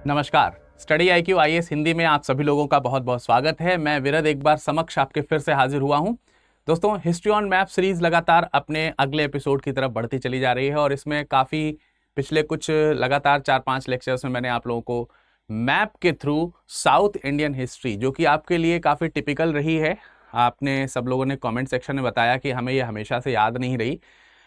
नमस्कार। Study IQ IAS Hindi में आप सभी लोगों का बहुत बहुत स्वागत है। मैं विरद एक बार समक्ष आपके फिर से हाजिर हुआ हूं। दोस्तों, हिस्ट्री ऑन मैप सीरीज लगातार अपने अगले एपिसोड की तरफ बढ़ती चली जा रही है और इसमें काफ़ी पिछले कुछ लगातार 4-5 लेक्चर्स में मैंने आप लोगों को मैप के थ्रू साउथ इंडियन हिस्ट्री, जो कि आपके लिए काफ़ी टिपिकल रही है, आपने सब लोगों ने कॉमेंट सेक्शन में बताया कि हमें ये हमेशा से याद नहीं रही,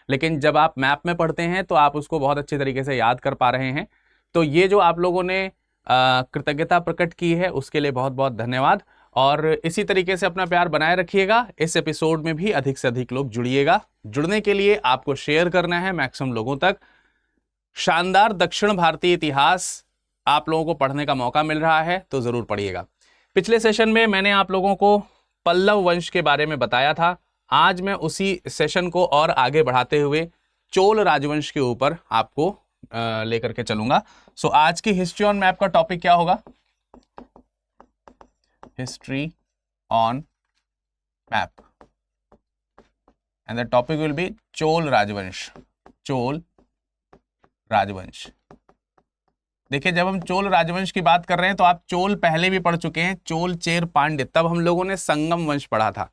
लेकिन जब आप मैप में पढ़ते हैं तो आप उसको बहुत अच्छी तरीके से याद कर पा रहे हैं। तो ये जो आप लोगों ने कृतज्ञता प्रकट की है उसके लिए बहुत बहुत धन्यवाद। और इसी तरीके से अपना प्यार बनाए रखिएगा। इस एपिसोड में भी अधिक से अधिक लोग जुड़िएगा। जुड़ने के लिए आपको शेयर करना है मैक्सिमम लोगों तक। शानदार दक्षिण भारतीय इतिहास आप लोगों को पढ़ने का मौका मिल रहा है तो जरूर पढ़िएगा। पिछले सेशन में मैंने आप लोगों को पल्लव वंश के बारे में बताया था। आज मैं उसी सेशन को और आगे बढ़ाते हुए चोल राजवंश के ऊपर आपको लेकर के चलूंगा। सो आज की हिस्ट्री ऑन मैप का टॉपिक क्या होगा? History on map and the topic will be Chola राजवंश। चोल राजवंश। देखिए, जब हम चोल राजवंश की बात कर रहे हैं तो आप चोल पहले भी पढ़ चुके हैं, चोल चेर पांड्य। तब हम लोगों ने संगम वंश पढ़ा था,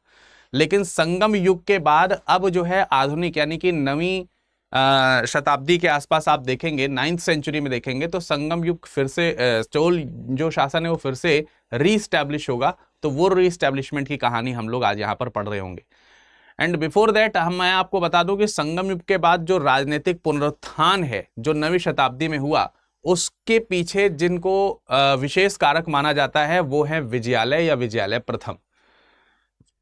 लेकिन संगम युग के बाद अब जो है आधुनिक यानी कि नवीं शताब्दी के आसपास आप देखेंगे, 9th सेंचुरी में देखेंगे तो संगम युग फिर से चोल जो शासन है वो फिर से रीस्टैब्लिश होगा। तो वो रीस्टैब्लिशमेंट की कहानी हम लोग आज यहाँ पर पढ़ रहे होंगे। एंड बिफोर दैट मैं आपको बता दूं कि संगम युग के बाद जो राजनीतिक पुनरुत्थान है जो नवीं शताब्दी में हुआ, उसके पीछे जिनको विशेष कारक माना जाता है वो है विजयालय या विजयालय प्रथम।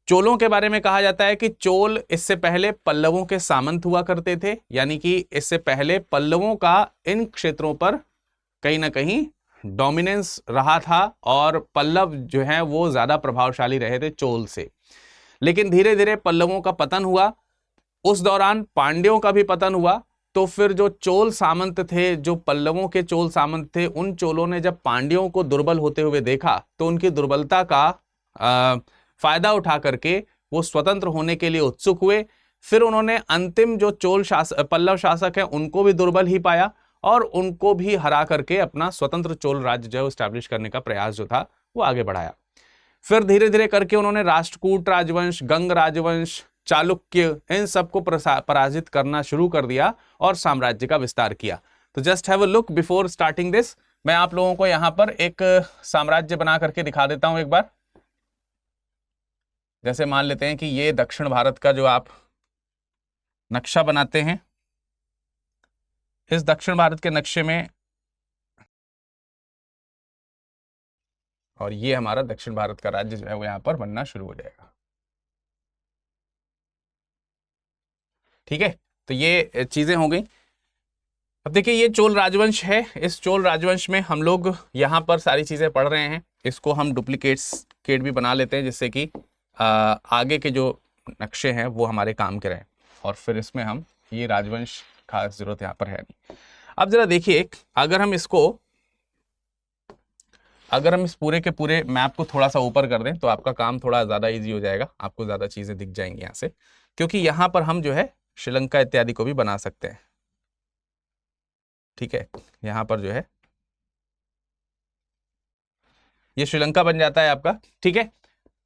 चोलों के बारे में कहा जाता है कि चोल इससे पहले पल्लवों के सामंत हुआ करते थे, यानी कि इससे पहले पल्लवों का इन क्षेत्रों पर कहीं ना कहीं डोमिनेंस रहा था और पल्लव जो है वो ज्यादा प्रभावशाली रहे थे चोल से। लेकिन धीरे धीरे पल्लवों का पतन हुआ, उस दौरान पांड्यों का भी पतन हुआ। तो फिर जो चोल सामंत थे, जो पल्लवों के चोल सामंत थे, उन चोलों ने जब पांड्यों को दुर्बल होते हुए देखा तो उनकी दुर्बलता का फायदा उठा करके वो स्वतंत्र होने के लिए उत्सुक हुए। फिर उन्होंने अंतिम जो पल्लव शासक है उनको भी दुर्बल ही पाया और उनको भी हरा करके अपना स्वतंत्र चोल राज्य जो स्टैब्लिश करने का प्रयास जो था वो आगे बढ़ाया। फिर धीरे धीरे करके उन्होंने राष्ट्रकूट राजवंश, गंग राजवंश, चालुक्य, इन सबको पराजित करना शुरू कर दिया और साम्राज्य का विस्तार किया। तो just have a look before starting this. मैं आप लोगों को यहां पर एक साम्राज्य बना करके दिखा देता हूं एक बार। जैसे मान लेते हैं कि ये दक्षिण भारत का जो आप नक्शा बनाते हैं, इस दक्षिण भारत के नक्शे में, और ये हमारा दक्षिण भारत का राज्य जो है वो यहां पर बनना शुरू हो जाएगा। ठीक है, तो ये चीजें हो गई। अब देखिए, ये चोल राजवंश है। इस चोल राजवंश में हम लोग यहां पर सारी चीजें पढ़ रहे हैं। इसको हम डुप्लीकेट भी बना लेते हैं जिससे कि आगे के जो नक्शे हैं वो हमारे काम के रहें। और फिर इसमें हम ये राजवंश खास जरूरत यहाँ पर है नहीं। अब जरा देखिए, अगर हम इस पूरे के पूरे मैप को थोड़ा सा ऊपर कर दें तो आपका काम थोड़ा ज्यादा इजी हो जाएगा, आपको ज्यादा चीजें दिख जाएंगी यहाँ से, क्योंकि यहाँ पर हम जो है श्रीलंका इत्यादि को भी बना सकते हैं। ठीक है, यहाँ पर जो है ये श्रीलंका बन जाता है आपका। ठीक है,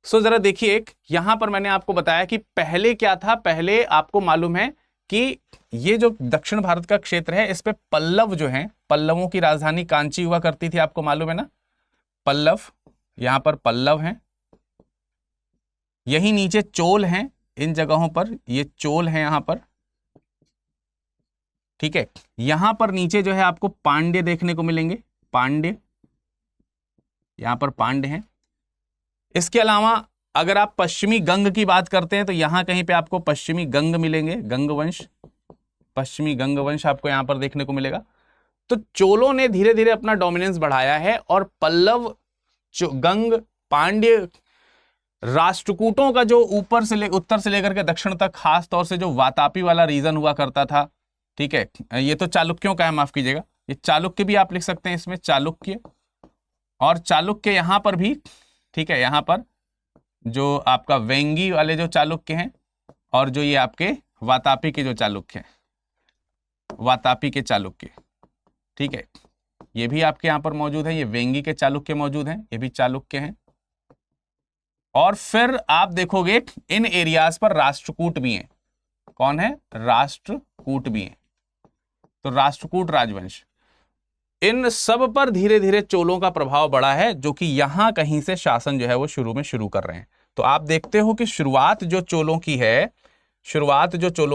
सो जरा देखिए, यहां पर मैंने आपको बताया कि पहले क्या था। पहले आपको मालूम है कि ये जो दक्षिण भारत का क्षेत्र है इस पे पल्लव जो हैं, पल्लवों की राजधानी कांची हुआ करती थी, आपको मालूम है ना। पल्लव, यहां पर पल्लव हैं, यही नीचे चोल हैं, इन जगहों पर ये चोल हैं यहां पर। ठीक है, यहां पर नीचे जो है आपको पांड्य देखने को मिलेंगे, पांड्य, यहां पर पांड्य हैं। इसके अलावा अगर आप पश्चिमी गंग की बात करते हैं तो यहां कहीं पे आपको पश्चिमी गंग मिलेंगे, गंग वंश, पश्चिमी गंग वंश आपको यहां पर देखने को मिलेगा। तो चोलों ने धीरे धीरे अपना डोमिनेंस बढ़ाया है और पल्लव, गंग, पांड्य, राष्ट्रकूटों का जो उत्तर से लेकर के दक्षिण तक, खास तौर से जो वातापी वाला रीजन हुआ करता था। ठीक है, ये तो चालुक्यों का है, माफ कीजिएगा, ये चालुक्य भी आप लिख सकते हैं इसमें, चालुक्य। और चालुक्य यहां पर भी, ठीक है, यहां पर जो आपका वेंगी वाले जो चालुक्य हैं और जो ये आपके वातापी के जो चालुक्य हैं, वातापी के चालुक्य। ठीक है, ये भी आपके यहाँ पर मौजूद है, ये वेंगी के चालुक्य मौजूद हैं, ये भी चालुक्य हैं। और फिर आप देखोगे इन एरियाज पर राष्ट्रकूट भी हैं। कौन है? राष्ट्रकूट भी हैं। तो राष्ट्रकूट राजवंश, इन सब पर धीरे धीरे चोलों का प्रभाव बढ़ा है, जो कि यहां कहीं से शासन जो है वो शुरू कर रहे हैं। तो आप देखते हो कि शुरुआत जो चोलों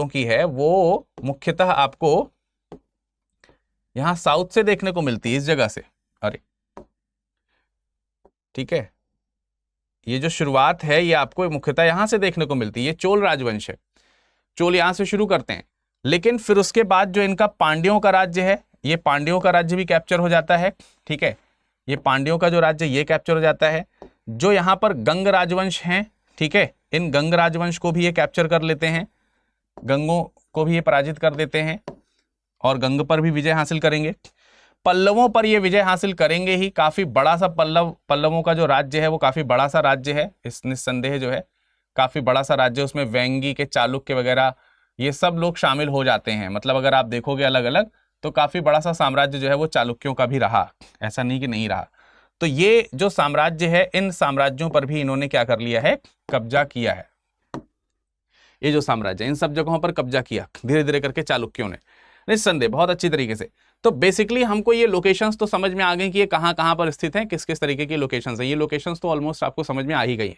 की है वो मुख्यतः आपको यहां साउथ से देखने को मिलती है, इस जगह से। अरे ठीक है, ये जो शुरुआत है ये आपको मुख्यतः यहां से देखने को मिलती है। ये चोल राजवंश है, चोल यहां से शुरू करते हैं, लेकिन फिर उसके बाद जो इनका पांड्यों का राज्य है, ये पांड्यों का राज्य भी कैप्चर हो जाता है। ठीक है, ये पांड्यों का जो राज्य ये कैप्चर हो जाता है। जो यहाँ पर गंग राजवंश हैं, ठीक है, इन गंग राजवंश को भी ये कैप्चर कर लेते हैं, गंगों को भी ये पराजित कर देते हैं और गंग पर भी विजय हासिल करेंगे। पल्लवों पर ये विजय हासिल करेंगे ही। काफी बड़ा सा पल्लवों का जो राज्य है वो काफी बड़ा सा राज्य है, इस निस्संदेह जो है काफी बड़ा सा राज्य। उसमें वेंगी के चालुक्य वगैरह ये सब लोग शामिल हो जाते हैं। मतलब अगर आप देखोगे अलग अलग तो काफी बड़ा सा साम्राज्य जो है वो चालुक्यों का भी रहा, ऐसा नहीं कि नहीं रहा। तो ये जो साम्राज्य है, इन साम्राज्यों पर भी इन्होंने क्या कर लिया है? कब्जा किया है। ये जो साम्राज्य, इन सब जगहों पर कब्जा किया धीरे धीरे करके चालुक्यों ने, निस्संदेह बहुत अच्छी तरीके से। तो बेसिकली हमको ये लोकेशंस तो समझ में आ गई कि ये कहाँ कहाँ पर स्थित हैं, किस किस तरीके की लोकेशंस है। ये लोकेशंस तो ऑलमोस्ट आपको समझ में आ ही गई है,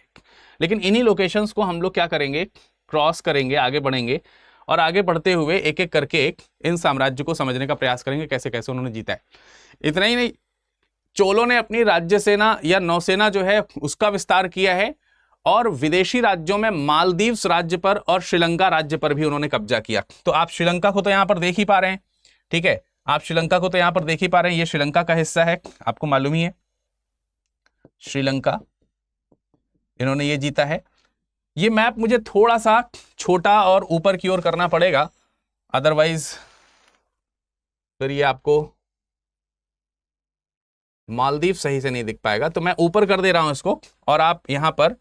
लेकिन इन्हीं लोकेशंस को हम लोग क्या करेंगे? क्रॉस करेंगे, आगे बढ़ेंगे और आगे बढ़ते हुए एक एक करके इन साम्राज्य को समझने का प्रयास करेंगे, कैसे कैसे उन्होंने जीता है। इतना ही नहीं, चोलों ने अपनी राज्य सेना या नौसेना जो है उसका विस्तार किया है और विदेशी राज्यों में मालदीव्स राज्य पर और श्रीलंका राज्य पर भी उन्होंने कब्जा किया। तो आप श्रीलंका को तो यहां पर देख ही पा रहे हैं, ठीक है, आप श्रीलंका को तो यहां पर देख ही पा रहे हैं, ये श्रीलंका का हिस्सा है, आपको मालूम ही है। श्रीलंका इन्होंने ये जीता है। ये मैप मुझे थोड़ा सा छोटा और ऊपर की ओर करना पड़ेगा, अदरवाइज फिर ये आपको मालदीव सही से नहीं दिख पाएगा। तो मैं ऊपर कर दे रहा हूं इसको, और आप यहां पर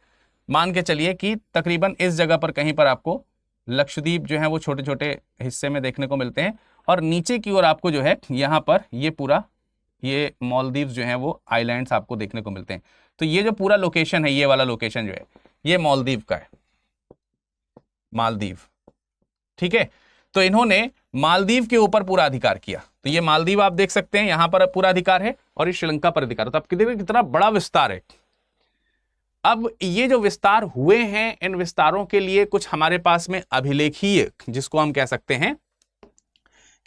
मान के चलिए कि तकरीबन इस जगह पर कहीं पर आपको लक्षद्वीप जो है वो छोटे छोटे हिस्से में देखने को मिलते हैं, और नीचे की ओर आपको जो है यहाँ पर ये पूरा ये मालदीव जो है वो आइलैंड्स आपको देखने को मिलते हैं। तो ये जो पूरा लोकेशन है, ये वाला लोकेशन जो है ये मालदीव का है, मालदीव। ठीक है, तो इन्होंने मालदीव के ऊपर पूरा अधिकार किया। तो ये मालदीव आप देख सकते हैं, यहां पर पूरा अधिकार है और ये श्रीलंका पर अधिकार है। तो आप कितना बड़ा विस्तार है। अब ये जो विस्तार हुए हैं, इन विस्तारों के लिए कुछ हमारे पास में अभिलेखीय, जिसको हम कह सकते हैं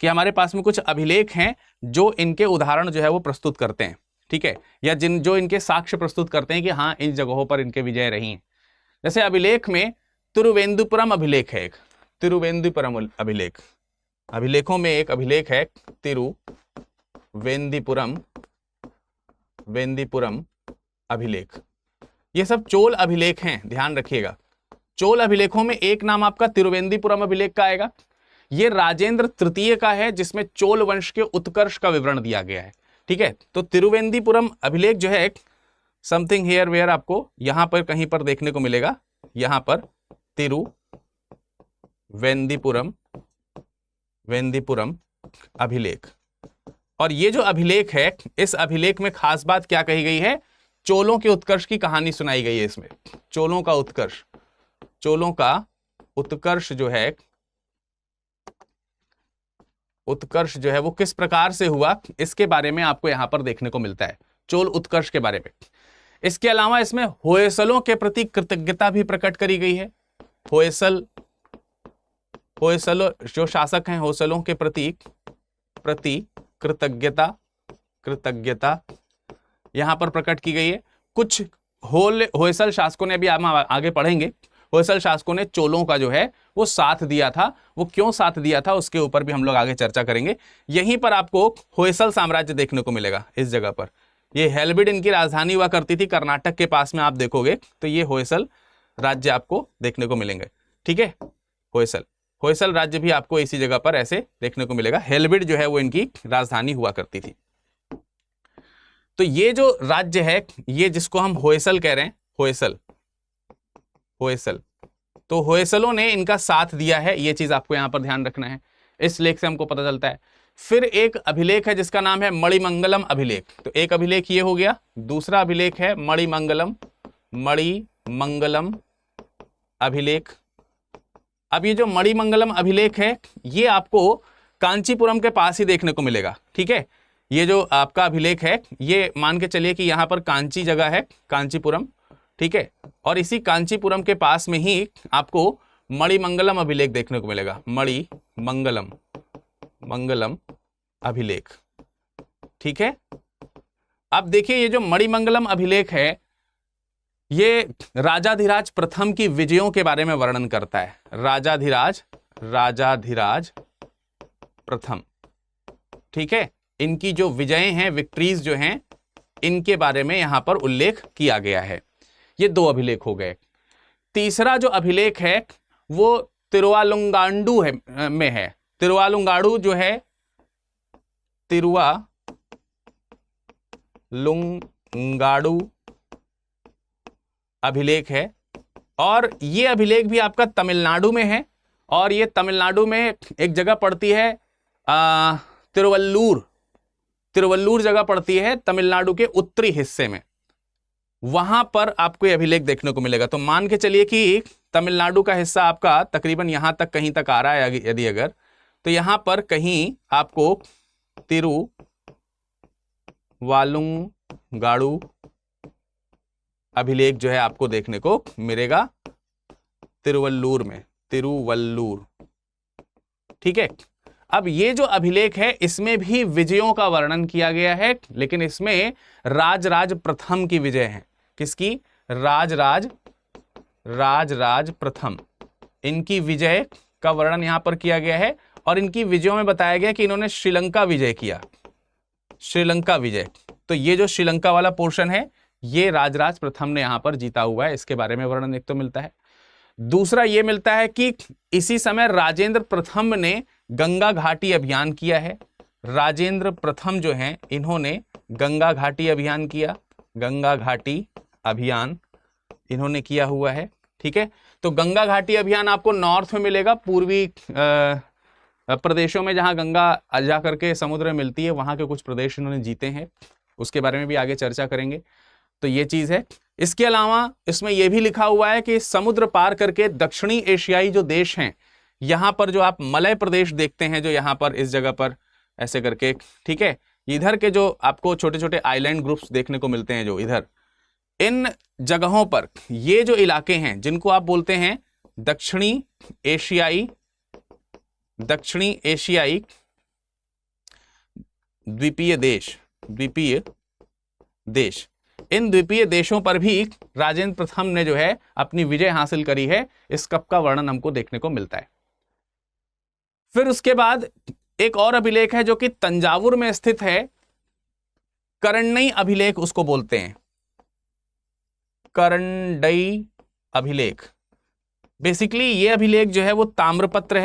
कि हमारे पास में कुछ अभिलेख हैं जो इनके उदाहरण जो है वो प्रस्तुत करते हैं, ठीक है, या जो इनके साक्ष्य प्रस्तुत करते हैं कि हाँ इन जगहों पर इनके विजय रही हैं। जैसे अभिलेख में तिरुवेंदुपुरम अभिलेख है, एक तिरुवेंदुपुरम अभिलेख, अभिलेखों में एक अभिलेख है तिरुवेंदुपुरम अभिलेख। ये सब चोल अभिलेख हैं, ध्यान रखिएगा। चोल अभिलेखों में एक नाम आपका तिरुवेंदुपुरम अभिलेख का आएगा। ये राजेंद्र तृतीय का है, जिसमें चोल वंश के उत्कर्ष का विवरण दिया गया है। ठीक है, तो तिरुवेंदुपुरम अभिलेख जो है समथिंग हियर वेयर आपको यहां पर कहीं पर देखने को मिलेगा, यहां पर तिरुवेंदुपुरम अभिलेख। और ये जो अभिलेख है, इस अभिलेख में खास बात क्या कही गई है? चोलों के उत्कर्ष की कहानी सुनाई गई है इसमें। चोलों का उत्कर्ष जो है वो किस प्रकार से हुआ, इसके बारे में आपको यहां पर देखने को मिलता है, चोल उत्कर्ष के बारे में। इसके अलावा इसमें होयसलों के प्रति कृतज्ञता भी प्रकट करी गई है। होयसल जो शासक हैं, होयसलों के प्रति कृतज्ञता यहां पर प्रकट की गई है। कुछ होयसल शासकों ने, भी आगे पढ़ेंगे, होयसल शासकों ने चोलों का जो है वो साथ दिया था। वो क्यों साथ दिया था उसके ऊपर भी हम लोग आगे चर्चा करेंगे। यहीं पर आपको होयसल साम्राज्य देखने को मिलेगा, इस जगह पर। ये हेलबिड इनकी राजधानी हुआ करती थी, कर्नाटक के पास में आप देखोगे तो ये होयसल राज्य आपको देखने को मिलेंगे। ठीक है, होयसल राज्य भी आपको इसी जगह पर ऐसे देखने को मिलेगा। हेलबिड जो है वो इनकी राजधानी हुआ करती थी। तो ये जो राज्य है, ये जिसको हम होयसल कह रहे हैं, होयसल, तो होयसलों ने इनका साथ दिया है। ये चीज आपको यहां पर ध्यान रखना है। इस लेख से हमको पता चलता है फिर एक अभिलेख है जिसका नाम है मणिमंगलम अभिलेख। तो एक अभिलेख ये हो गया, दूसरा अभिलेख है मणिमंगलम अभिलेख। अब ये जो मणिमंगलम अभिलेख है ये आपको कांचीपुरम के पास ही देखने को मिलेगा। ठीक है, ये जो आपका अभिलेख है ये मान के चलिए कि यहां पर कांची जगह है, कांचीपुरम। ठीक है, और इसी कांचीपुरम के पास में ही आपको मणिमंगलम अभिलेख देखने को मिलेगा, मणिमंगलम अभिलेख। ठीक है, अब देखिए ये जो मणिमंगलम अभिलेख है ये राजाधिराज प्रथम की विजयों के बारे में वर्णन करता है। राजाधिराज प्रथम। ठीक है, इनकी जो विजय हैं, विक्ट्रीज जो हैं, इनके बारे में यहां पर उल्लेख किया गया है। ये दो अभिलेख हो गए। तीसरा जो अभिलेख है वो तिरुवालुंगाडु में है। तिरुवालुंगाडु जो है, तिरुवालुंगाडु अभिलेख है, और ये अभिलेख भी आपका तमिलनाडु में है। और ये तमिलनाडु में एक जगह पड़ती है तिरुवल्लूर जगह पड़ती है तमिलनाडु के उत्तरी हिस्से में, वहां पर आपको ये अभिलेख देखने को मिलेगा। तो मान के चलिए कि तमिलनाडु का हिस्सा आपका तकरीबन यहां तक कहीं तक आ रहा है, यदि अगर तो यहां पर कहीं आपको तिरुवालुंगाडु अभिलेख जो है आपको देखने को मिलेगा तिरुवल्लूर। ठीक है, अब ये जो अभिलेख है इसमें भी विजयों का वर्णन किया गया है, लेकिन इसमें राजराज प्रथम की विजय है। किसकी? राजराज प्रथम, इनकी विजय का वर्णन यहां पर किया गया है। और इनकी विजयों में बताया गया कि इन्होंने श्रीलंका विजय किया, श्रीलंका विजय। तो ये जो श्रीलंका वाला पोर्शन है ये राजराज प्रथम ने यहां पर जीता हुआ है, इसके बारे में वर्णन एक तो मिलता है। दूसरा ये मिलता है कि इसी समय राजेंद्र प्रथम ने गंगा घाटी अभियान किया है। राजेंद्र प्रथम जो हैं इन्होंने गंगा घाटी अभियान किया, गंगा घाटी अभियान इन्होंने किया हुआ है। ठीक है, तो गंगा घाटी अभियान आपको नॉर्थ में मिलेगा, पूर्वी प्रदेशों में जहां गंगा जा करके समुद्र में मिलती है वहां के कुछ प्रदेश इन्होंने जीते हैं, उसके बारे में भी आगे चर्चा करेंगे। तो ये चीज है। इसके अलावा इसमें यह भी लिखा हुआ है कि समुद्र पार करके दक्षिणी एशियाई जो देश हैं, यहां पर जो आप मलय प्रदेश देखते हैं, जो यहां पर इस जगह पर ऐसे करके, ठीक है, इधर के जो आपको छोटे छोटे आइलैंड ग्रुप्स देखने को मिलते हैं, जो इधर इन जगहों पर ये जो इलाके हैं जिनको आप बोलते हैं दक्षिणी एशियाई द्वीपीय देश, इन द्वीपीय देशों पर भी राजेंद्र प्रथम ने जो है अपनी विजय हासिल करी है। इस कप का वर्णन हमको देखने को मिलता है। फिर उसके बाद एक और अभिलेख है जो कि तंजावुर में स्थित है, करंडई अभिलेख उसको बोलते हैं, करंडई अभिलेख। बेसिकली ये अभिलेख जो है वो ताम्रपत्र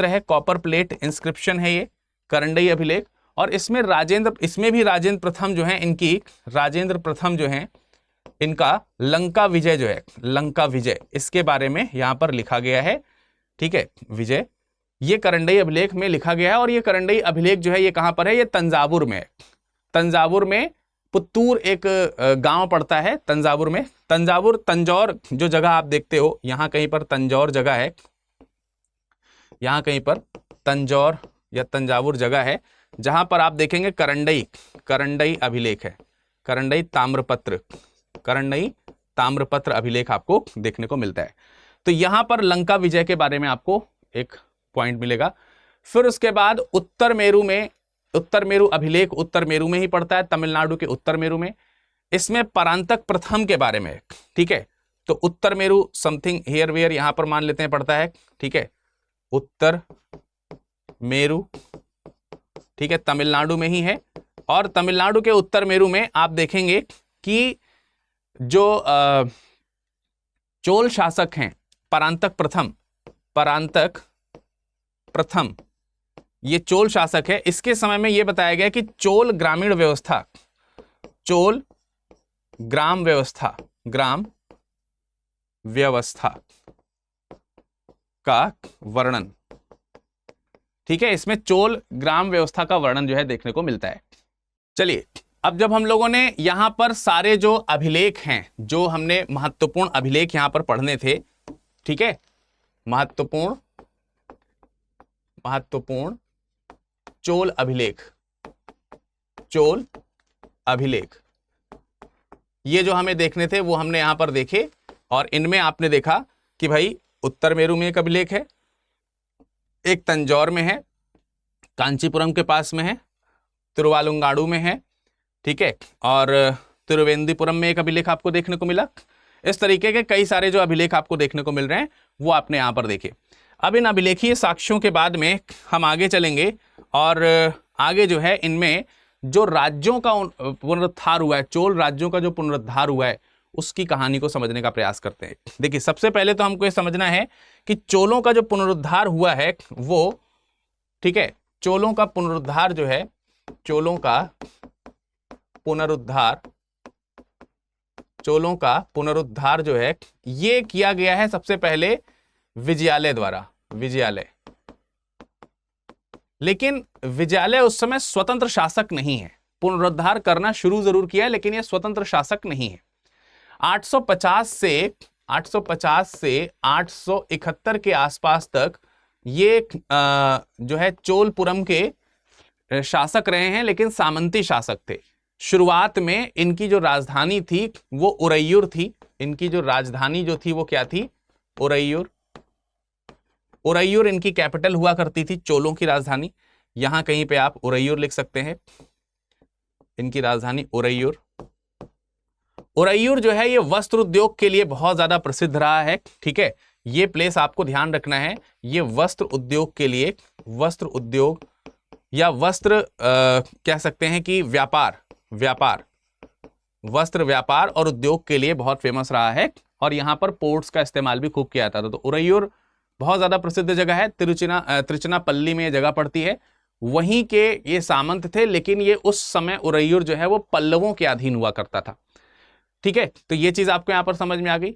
है, कॉपर प्लेट इंस्क्रिप्शन है ये करंडई अभिलेख। और इसमें भी राजेंद्र प्रथम जो है, राजेंद्र प्रथम जो है इनका लंका विजय जो है, लंका विजय, इसके बारे में यहां पर लिखा गया है। ठीक है, विजय ये करंडई अभिलेख में लिखा गया है। और ये करंडई अभिलेख जो है ये कहां पर है? ये तंजावुर में है। तंजावुर में पुत्तूर एक गांव पड़ता है तंजावुर में। तंजौर जो जगह आप देखते हो, यहां कहीं पर तंजौर जगह है, यहां कहीं पर तंजौर या तंजावुर जगह है, जहां पर आप देखेंगे करंडई अभिलेख है, करंडई ताम्रपत्र अभिलेख आपको देखने को मिलता है। तो यहां पर लंका विजय के बारे में आपको एक पॉइंट मिलेगा। फिर उसके बाद उत्तर मेरू अभिलेख उत्तर मेरू में ही पड़ता है, तमिलनाडु के उत्तर मेरू में। इसमें परांतक प्रथम के बारे में, ठीक है, तो उत्तर मेरू समथिंग हियर वेयर यहां पर मान लेते हैं पड़ता है। ठीक है, उत्तर मेरू, ठीक है, तमिलनाडु में ही है। और तमिलनाडु के उत्तर मेरू में आप देखेंगे कि जो चोल शासक हैं, परांतक प्रथम ये चोल शासक है। इसके समय में यह बताया गया कि चोल ग्राम व्यवस्था का वर्णन ठीक है, इसमें चोल ग्राम व्यवस्था का वर्णन जो है देखने को मिलता है। चलिए, अब जब हम लोगों ने यहां पर सारे जो अभिलेख हैं, जो हमने महत्वपूर्ण अभिलेख यहां पर पढ़ने थे, ठीक है, महत्वपूर्ण चोल अभिलेख, ये जो हमें देखने थे वो हमने यहां पर देखे। और इनमें आपने देखा कि भाई उत्तर मेरू में एक अभिलेख है, एक तंजौर में है, कांचीपुरम के पास में है, तिरुवालुंगाड़ू में है, ठीक है, और तिरुवेंदीपुरम में एक अभिलेख आपको देखने को मिला। इस तरीके के कई सारे जो अभिलेख आपको देखने को मिल रहे हैं वो आपने यहां पर देखे। अब इन अभिलेखीय साक्ष्यों के बाद में हम आगे चलेंगे और आगे जो है इनमें जो राज्यों का पुनरुद्धार हुआ है, चोल राज्यों का जो पुनरुद्धार हुआ है, उसकी कहानी को समझने का प्रयास करते हैं। देखिए, सबसे पहले तो हमको ये समझना है कि चोलों का जो पुनरुद्धार हुआ है वो, ठीक है, चोलों का पुनरुद्धार जो है, चोलों का पुनरुद्धार जो है ये किया गया है सबसे पहले विजयालय द्वारा, विजयालय। लेकिन विजयालय उस समय स्वतंत्र शासक नहीं है, पुनरुद्धार करना शुरू जरूर किया है लेकिन यह स्वतंत्र शासक नहीं है। 850 से 871 के आसपास तक ये जो है चोलपुरम के शासक रहे हैं, लेकिन सामंती शासक थे। शुरुआत में इनकी जो राजधानी थी वो उरैयूर थी। इनकी जो राजधानी जो थी वो क्या थी? उरैयूर। उरैयूर इनकी कैपिटल हुआ करती थी, चोलों की राजधानी। यहां कहीं पे आप उरैयूर लिख सकते हैं, इनकी राजधानी उरैयूर। उरैयूर जो है ये वस्त्र उद्योग के लिए बहुत ज्यादा प्रसिद्ध रहा है, ठीक है। ये प्लेस आपको ध्यान रखना है, ये वस्त्र उद्योग के लिए, वस्त्र उद्योग या वस्त्र कह सकते हैं कि व्यापार, वस्त्र व्यापार और उद्योग के लिए बहुत फेमस रहा है। और यहां पर पोर्ट्स का इस्तेमाल भी खूब किया जाता था। तो उरैयूर बहुत ज्यादा प्रसिद्ध जगह है। तिरुचिनापल्ली में ये जगह पड़ती है। वहीं के ये सामंत थे, लेकिन ये उस समय उरैयूर जो है वो पल्लवों के अधीन हुआ करता था, ठीक है। तो ये चीज आपको यहां पर समझ में आ गई।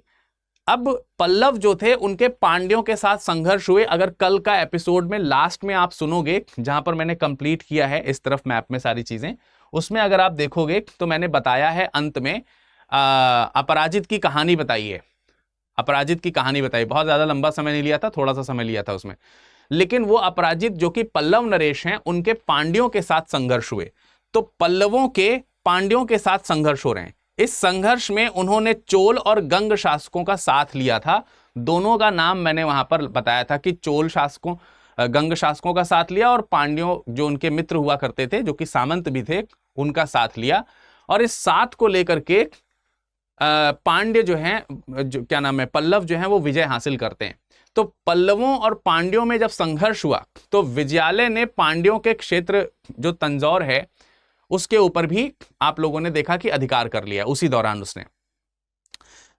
अब पल्लव जो थे उनके पांड्यों के साथ संघर्ष हुए। अगर कल का एपिसोड में लास्ट में आप सुनोगे, जहां पर मैंने कंप्लीट किया है इस तरफ मैप में सारी चीजें, उसमें अगर आप देखोगे तो मैंने बताया है अंत में अपराजित की कहानी बताई है। अपराजित की कहानी बताई, बहुत ज्यादा लंबा समय नहीं लिया था, थोड़ा सा समय लिया था उसमें। लेकिन वो अपराजित जो कि पल्लव नरेश हैं, उनके पांड्यों के साथ संघर्ष हुए। तो पल्लवों के पांड्यों के साथ संघर्ष हो रहे हैं। इस संघर्ष में उन्होंने चोल और गंग शासकों का साथ लिया था। दोनों का नाम मैंने वहां पर बताया था कि चोल शासकों, गंग शासकों का साथ लिया और पांड्यों जो उनके मित्र हुआ करते थे, जो कि सामंत भी थे, उनका साथ लिया। और इस साथ को लेकर के पांड्य जो हैं, जो क्या नाम है, पल्लव जो हैं, वो विजय हासिल करते हैं। तो पल्लवों और पांड्यों में जब संघर्ष हुआ तो विजयालय ने पांड्यों के क्षेत्र जो तंजौर है उसके ऊपर भी आप लोगों ने देखा कि अधिकार कर लिया उसी दौरान उसने।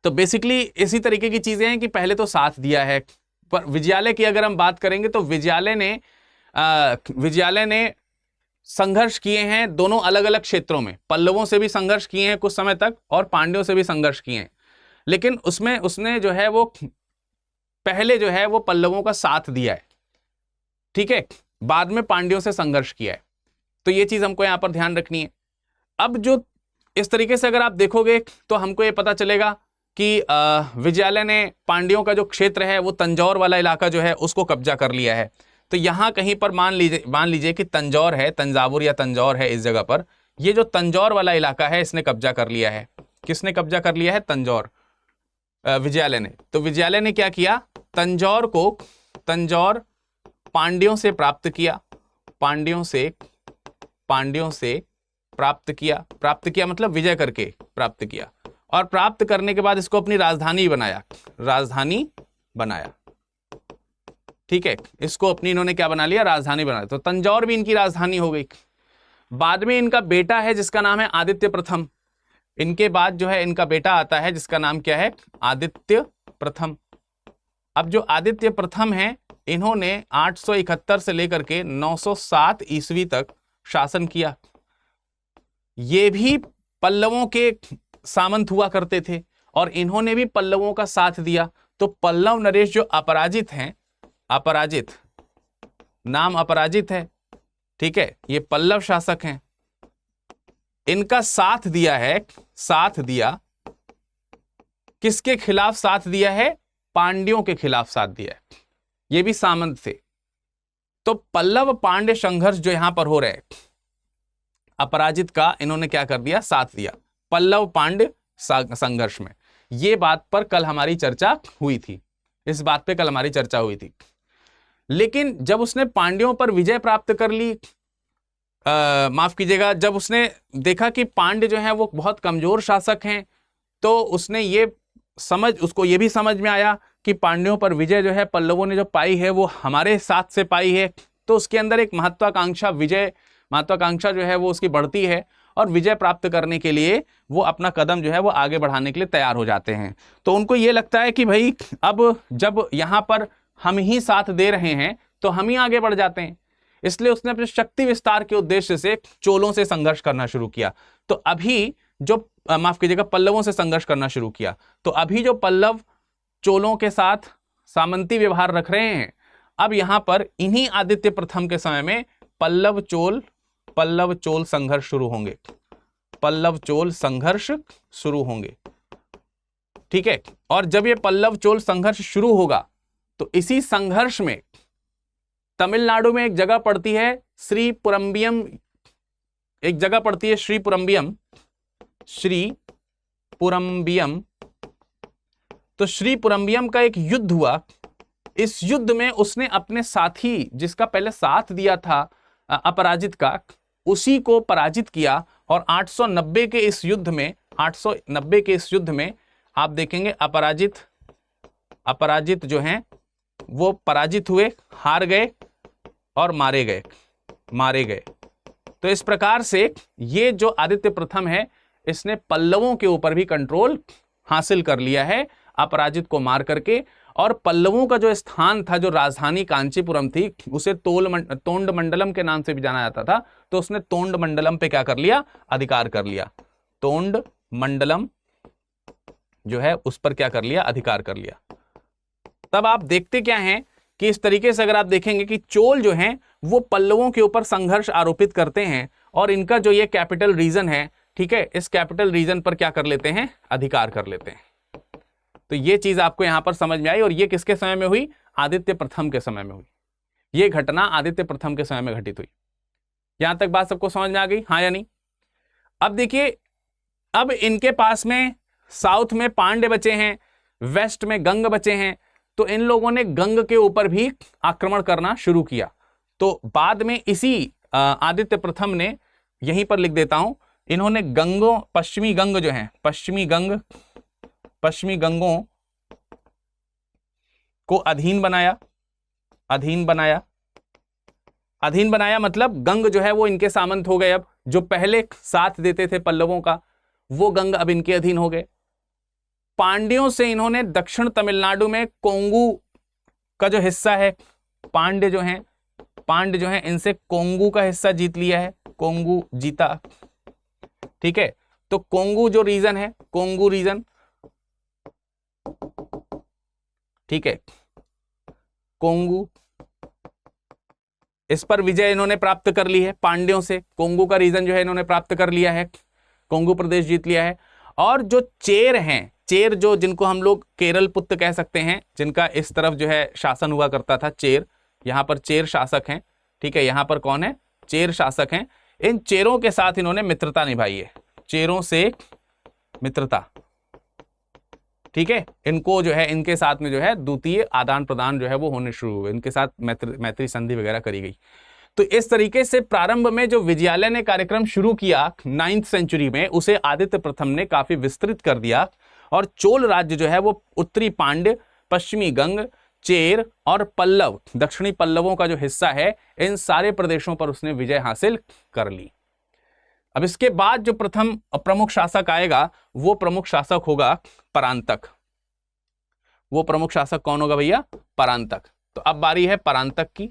तो बेसिकली इसी तरीके की चीजें हैं कि पहले तो साथ दिया है। पर विजयालय की अगर हम बात करेंगे तो विजयालय ने संघर्ष किए हैं दोनों अलग अलग क्षेत्रों में। पल्लवों से भी संघर्ष किए हैं कुछ समय तक और पांड्यों से भी संघर्ष किए हैं। लेकिन उसमें उसने जो है वो पहले जो है वो पल्लवों का साथ दिया है, ठीक है, बाद में पांड्यों से संघर्ष किया है। तो ये चीज हमको यहां पर ध्यान रखनी है। अब जो इस तरीके से अगर आप देखोगे तो हमको ये पता चलेगा कि विजयालय ने पांड्यों का जो क्षेत्र है वो तंजौर वाला इलाका जो है उसको कब्जा कर लिया है। तो यहां कहीं पर मान लीजिए कि तंजौर है, तंजावुर या तंजौर है, इस जगह पर ये जो तंजौर वाला इलाका है इसने कब्जा कर लिया है। किसने कब्जा कर लिया है? तंजौर, विजयालय ने। तो विजयालय ने क्या किया? तंजौर पांड्यों से प्राप्त किया, पांड्यों से प्राप्त किया मतलब विजय करके प्राप्त किया। और प्राप्त करने के बाद इसको अपनी राजधानी बनाया, ठीक है। इसको अपनी इन्होंने क्या बना लिया? राजधानी बना लिया। तो तंजौर भी इनकी राजधानी हो गई। बाद में इनका बेटा है जिसका नाम है आदित्य प्रथम। इनके बाद जो है इनका बेटा आता है जिसका नाम क्या है? आदित्य प्रथम। अब जो आदित्य प्रथम है, इन्होंने 871 से लेकर के 907 ईस्वी तक शासन किया। ये भी पल्लवों के सामंत हुआ करते थे और इन्होंने भी पल्लवों का साथ दिया। तो पल्लव नरेश जो अपराजित हैं, नाम अपराजित है, ठीक है, ये पल्लव शासक हैं, इनका साथ दिया है, साथ दिया किसके खिलाफ साथ दिया है? पांड्यों के खिलाफ साथ दिया है, ये भी सामंत थे। तो पल्लव पांड्य संघर्ष जो यहां पर हो रहा है, अपराजित का इन्होंने क्या कर दिया? साथ दिया पल्लव पांड्य संघर्ष में। ये बात पर कल हमारी चर्चा हुई थी, इस बात पे कल हमारी चर्चा हुई थी। लेकिन जब उसने पांड्यों पर विजय प्राप्त कर ली, माफ कीजिएगा, जब उसने देखा कि पांड्य जो है वो बहुत कमजोर शासक हैं, तो उसने उसको ये भी समझ में आया कि पांड्यों पर विजय जो है पल्लवों ने जो पाई है वो हमारे साथ से पाई है। तो उसके अंदर एक महत्वाकांक्षा जो है वो उसकी बढ़ती है, और विजय प्राप्त करने के लिए वो अपना कदम जो है वो आगे बढ़ाने के लिए तैयार हो जाते हैं। तो उनको ये लगता है कि भाई अब जब यहाँ पर हम ही साथ दे रहे हैं तो हम ही आगे बढ़ जाते हैं। इसलिए उसने अपने शक्ति विस्तार के उद्देश्य से चोलों से संघर्ष करना शुरू किया। तो अभी जो माफ कीजिएगा, पल्लवों से संघर्ष करना शुरू किया। तो अभी जो पल्लव चोलों के साथ सामंती व्यवहार रख रहे हैं, अब यहां पर इन्हीं आदित्य प्रथम के समय में पल्लव चोल संघर्ष शुरू होंगे, पल्लव चोल संघर्ष शुरू होंगे, ठीक है। और जब ये पल्लव चोल संघर्ष शुरू होगा तो इसी संघर्ष में तमिलनाडु में एक जगह पड़ती है श्रीपुरम्बियम, एक जगह पड़ती है श्रीपुरम्बियम। तो श्रीपुरम्बियम का एक युद्ध हुआ। इस युद्ध में उसने अपने साथी, जिसका पहले साथ दिया था अपराजित का, उसी को पराजित किया। और 890 के इस युद्ध में आप देखेंगे अपराजित जो हैं वो पराजित हुए, हार गए और मारे गए। तो इस प्रकार से ये जो आदित्य प्रथम है, इसने पल्लवों के ऊपर भी कंट्रोल हासिल कर लिया है अपराजित को मार करके। और पल्लवों का जो स्थान था, जो राजधानी कांचीपुरम थी, उसे तोंड मंडलम के नाम से भी जाना जाता था। तो उसने तोंड मंडलम पे क्या कर लिया? अधिकार कर लिया। तोंड मंडलम जो है उस पर क्या कर लिया? अधिकार कर लिया। तब आप देखते क्या हैं कि इस तरीके से अगर आप देखेंगे कि चोल जो हैं वो पल्लवों के ऊपर संघर्ष आरोपित करते हैं, और इनका जो ये कैपिटल रीजन है, ठीक है, इस कैपिटल रीजन पर क्या कर लेते हैं? अधिकार कर लेते हैं। तो ये चीज आपको यहां पर समझ में आई। और ये किसके समय में हुई? आदित्य प्रथम के समय में हुई। ये घटना आदित्य प्रथम के समय में घटित हुई। यहां तक बात सबको समझ में आ गई, हाँ या नहीं? अब देखिए, अब इनके पास में साउथ में पांड्य बचे हैं, वेस्ट में गंग बचे हैं। तो इन लोगों ने गंग के ऊपर भी आक्रमण करना शुरू किया। तो बाद में इसी आदित्य प्रथम ने, यहीं पर लिख देता हूं, इन्होंने पश्चिमी गंग जो है, पश्चिमी गंगों को अधीन बनाया मतलब गंग जो है वो इनके सामंत हो गए। अब जो पहले साथ देते थे पल्लवों का, वो गंग अब इनके अधीन हो गए। पांड्यों से इन्होंने दक्षिण तमिलनाडु में कोंगू का जो हिस्सा है, पांड्य जो हैं इनसे कोंगू का हिस्सा जीत लिया है, कोंगू जीता, ठीक है। तो कोंगू जो रीजन है, कोंगू रीजन, ठीक है, कोंगू, इस पर विजय इन्होंने प्राप्त कर ली है पांड्यों से। कोंगू का रीजन जो है इन्होंने प्राप्त कर लिया है, कोंगू प्रदेश जीत लिया है। और जो चेर हैं, चेर जो जिनको हम लोग केरल पुत्र कह सकते हैं, जिनका इस तरफ जो है शासन हुआ करता था, चेर, यहां पर चेर शासक हैं, ठीक है। यहां पर कौन है? चेर शासक हैं। इन चेरों के साथ इन्होंने मित्रता निभाई है, चेरों से मित्रता, ठीक है। इनको जो है, इनके साथ में जो है द्वितीय आदान प्रदान जो है वो होने शुरू हुए, इनके साथ मैत्री संधि वगैरह करी गई। तो इस तरीके से प्रारंभ में जो विजयालय ने कार्यक्रम शुरू किया 9th सेंचुरी में, उसे आदित्य प्रथम ने काफी विस्तृत कर दिया। और चोल राज्य जो है वो उत्तरी पांड्य, पश्चिमी गंग, चेर और पल्लव, दक्षिणी पल्लवों का जो हिस्सा है, इन सारे प्रदेशों पर उसने विजय हासिल कर ली। अब इसके बाद जो प्रथम प्रमुख शासक आएगा, वो प्रमुख शासक होगा परांतक। वो प्रमुख शासक कौन होगा भैया? परांतक। तो अब बारी है परांतक की।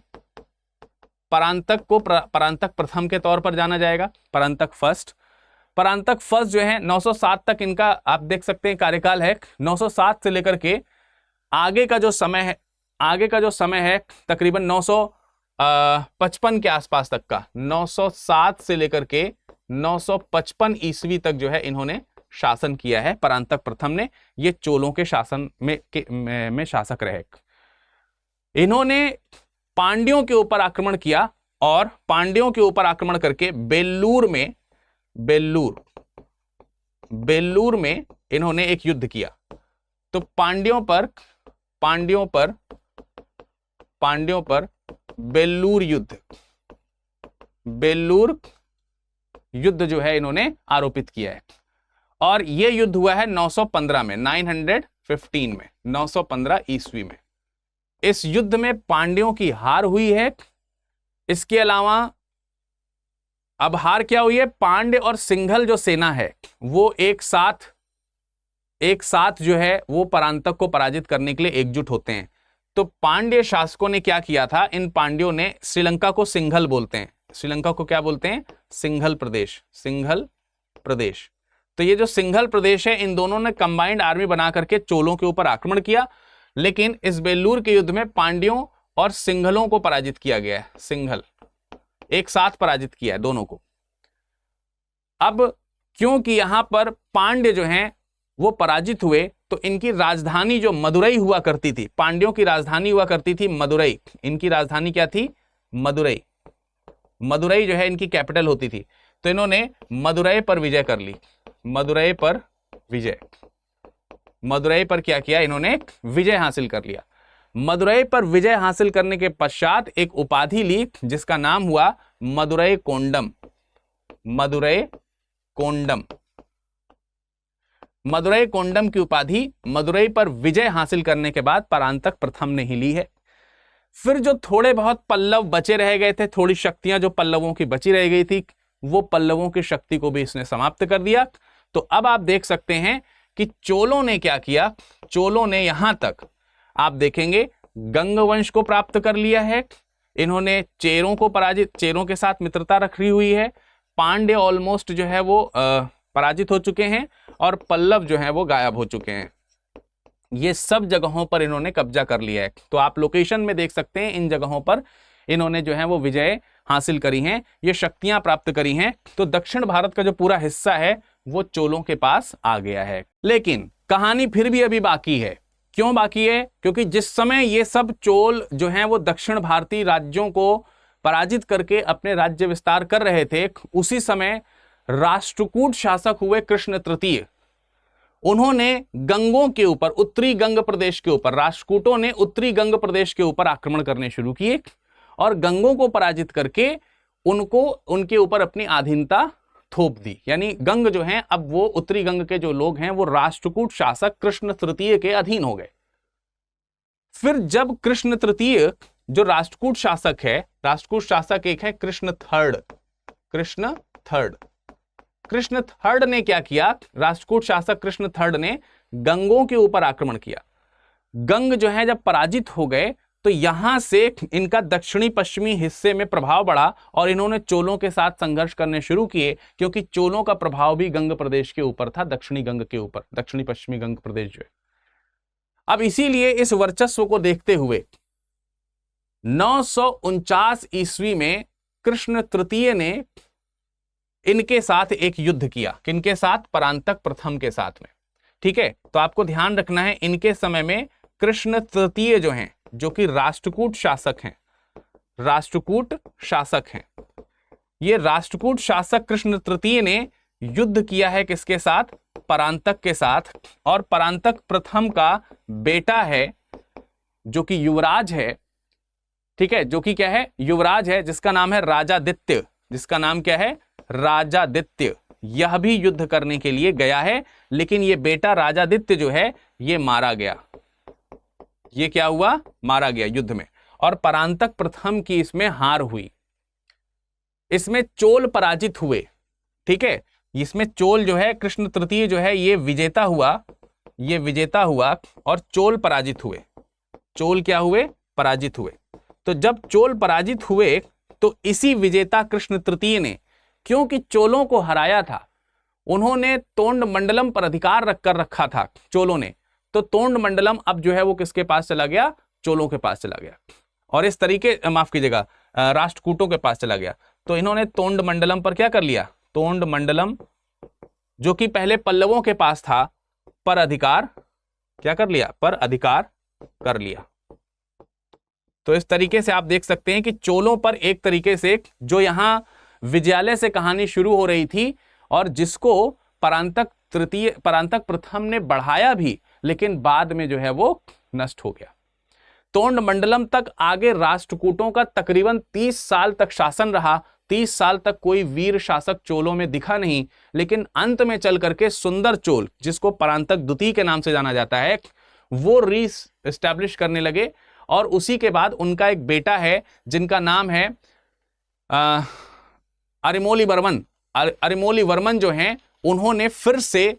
परांतक को परांतक प्रथम के तौर पर जाना जाएगा, परांतक फर्स्ट। परांतक फर्स्ट जो है 907 तक इनका आप देख सकते हैं कार्यकाल है। 907 से लेकर के आगे का जो समय है तकरीबन 55 के आसपास तक का, 907 से लेकर के 955 ईस्वी तक जो है इन्होंने शासन किया है। परांतक प्रथम ने, ये चोलों के शासन में शासक रहे। इन्होंने पांड्यों के ऊपर आक्रमण किया और पांड्यों के ऊपर आक्रमण करके बेल्लूर में इन्होंने एक युद्ध किया। तो पांड्यों पर बेल्लूर युद्ध जो है इन्होंने आरोपित किया है। और यह युद्ध हुआ है 915 में, 915 में, 915 ईस्वी में। इस युद्ध में पांड्यों की हार हुई है। इसके अलावा अब हार क्या हुई है, पांड्य और सिंघल जो सेना है वो एक साथ जो है वो परांतक को पराजित करने के लिए एकजुट होते हैं। तो पांड्य शासकों ने क्या किया था, इन पांड्यों ने श्रीलंका को सिंघल बोलते हैं, श्रीलंका को क्या बोलते हैं, सिंघल प्रदेश। तो ये जो सिंघल प्रदेश है, इन दोनों ने कंबाइंड आर्मी बना करके चोलों के ऊपर आक्रमण किया। लेकिन इस बेल्लूर के युद्ध में पांड्यों और सिंघलों को पराजित किया गया है, सिंघल एक साथ पराजित किया है दोनों को। अब क्योंकि यहां पर पांड्य जो हैं वो पराजित हुए, तो इनकी राजधानी जो मदुरई हुआ करती थी, पांड्यों की राजधानी हुआ करती थी मदुरई, इनकी राजधानी क्या थी, मदुरई जो है इनकी कैपिटल होती थी। तो इन्होंने मदुरई पर विजय कर ली, मदुरई पर क्या किया, इन्होंने विजय हासिल कर लिया। मदुरई पर विजय हासिल करने के पश्चात एक उपाधि ली जिसका नाम हुआ मदुरई कोंडम। मदुरई कोंडम की उपाधि मदुरई पर विजय हासिल करने के बाद परांतक प्रथम ने ही ली है। फिर जो थोड़े बहुत पल्लव बचे रह गए थे, थोड़ी शक्तियां जो पल्लवों की बची रह गई थी, वो पल्लवों की शक्ति को भी इसने समाप्त कर दिया। तो अब आप देख सकते हैं कि चोलों ने क्या किया, चोलों ने यहां तक आप देखेंगे गंग वंश को प्राप्त कर लिया है, इन्होंने चेरों के साथ मित्रता रखी हुई है, पांड्य ऑलमोस्ट जो है वो पराजित हो चुके हैं और पल्लव जो है वो गायब हो चुके हैं। ये सब जगहों पर इन्होंने कब्जा कर लिया है। तो आप लोकेशन में देख सकते हैं इन जगहों पर इन्होंने जो है वो विजय हासिल करी हैं, ये शक्तियां प्राप्त करी हैं। तो दक्षिण भारत का जो पूरा हिस्सा है वो चोलों के पास आ गया है। लेकिन कहानी फिर भी अभी बाकी है। क्यों बाकी है? क्योंकि जिस समय ये सब चोल जो हैं वो दक्षिण भारतीय राज्यों को पराजित करके अपने राज्य विस्तार कर रहे थे, उसी समय राष्ट्रकूट शासक हुए कृष्ण तृतीय। उन्होंने गंगों के ऊपर, उत्तरी गंग प्रदेश के ऊपर, राष्ट्रकूटों ने उत्तरी गंग प्रदेश के ऊपर आक्रमण करने शुरू किए और गंगों को पराजित करके उनके ऊपर अपनी अधीनता थोप दी। यानी गंग जो हैं, अब वो उत्तरी गंग के जो लोग हैं वो राष्ट्रकूट शासक कृष्ण तृतीय के अधीन हो गए। फिर जब कृष्ण तृतीय जो राष्ट्रकूट शासक है, राष्ट्रकूट शासक एक है कृष्ण थर्ड ने क्या किया, राष्ट्रकूट शासक कृष्ण थर्ड ने गंगों के ऊपर आक्रमण किया। गंग जो है जब पराजित हो गए तो यहां से इनका दक्षिणी पश्चिमी हिस्से में प्रभाव बढ़ा और इन्होंने चोलों के साथ संघर्ष करने शुरू किए, क्योंकि चोलों का प्रभाव भी गंग प्रदेश के ऊपर था, दक्षिणी गंग के ऊपर, दक्षिणी पश्चिमी गंग प्रदेश जो है। अब इसीलिए इस वर्चस्व को देखते हुए 949 ईस्वी में कृष्ण तृतीय ने इनके साथ एक युद्ध किया। किनके साथ? परांतक प्रथम के साथ में। ठीक है, तो आपको ध्यान रखना है इनके समय में कृष्ण तृतीय जो हैं, जो कि राष्ट्रकूट शासक हैं, ये राष्ट्रकूट शासक कृष्ण तृतीय ने युद्ध किया है किसके साथ? परांतक के साथ। और परांतक प्रथम का बेटा है जो कि युवराज है, ठीक है, जो कि क्या है? युवराज है, जिसका नाम है राजादित्य। जिसका नाम क्या है? राजादित्य। यह भी युद्ध करने के लिए गया है, लेकिन ये बेटा राजादित्य जो है ये मारा गया। ये क्या हुआ? मारा गया युद्ध में। और परांतक प्रथम की इसमें हार हुई। इसमें चोल पराजित हुए। ठीक है, इसमें चोल जो है, कृष्ण तृतीय जो है ये विजेता हुआ और चोल पराजित हुए। चोल क्या हुए? पराजित हुए। तो जब चोल पराजित हुए तो इसी विजेता कृष्ण तृतीय ने, क्योंकि चोलों को हराया था, उन्होंने तोंड मंडलम पर अधिकार रखा था चोलों ने, तो तोंड मंडलम अब जो है वो किसके पास चला गया? चोलों के पास चला गया। और इस तरीके, माफ कीजिएगा, राष्ट्रकूटों के पास चला गया। तो इन्होंने तोंड मंडलम पर क्या कर लिया, तोंड मंडलम जो कि पहले पल्लवों के पास था, पर अधिकार क्या कर लिया, पर अधिकार कर लिया। तो इस तरीके से आप देख सकते हैं कि चोलों पर एक तरीके से जो यहां विजयालय से कहानी शुरू हो रही थी और जिसको परांतक प्रथम ने बढ़ाया भी, लेकिन बाद में जो है वो नष्ट हो गया। तोंड मंडलम तक आगे राष्ट्रकूटों का तकरीबन 30 साल तक शासन रहा। 30 साल तक कोई वीर शासक चोलों में दिखा नहीं, लेकिन अंत में चल करके सुंदर चोल, जिसको परांतक द्वितीय के नाम से जाना जाता है, वो रीएस्टैब्लिश करने लगे। और उसी के बाद उनका एक बेटा है जिनका नाम है अरिमोलीवर्मन। अरिमोलीवर्मन जो हैं उन्होंने फिर से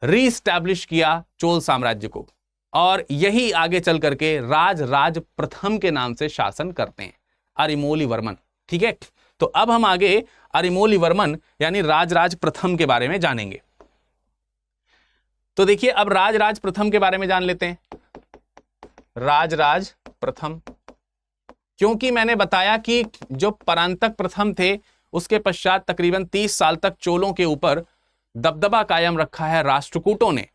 रीएस्टैब्लिश किया चोल साम्राज्य को, और यही आगे चल करके राज प्रथम के नाम से शासन करते हैं, अरिमोलीवर्मन। ठीक है, तो अब हम आगे अरिमोलीवर्मन यानी राज प्रथम के बारे में जानेंगे। तो देखिए, अब राज प्रथम के बारे में जान लेते हैं। राज प्रथम, क्योंकि मैंने बताया कि जो परांतक प्रथम थे उसके पश्चात तकरीबन 30 साल तक चोलों के ऊपर दबदबा कायम रखा है राष्ट्रकूटों ने,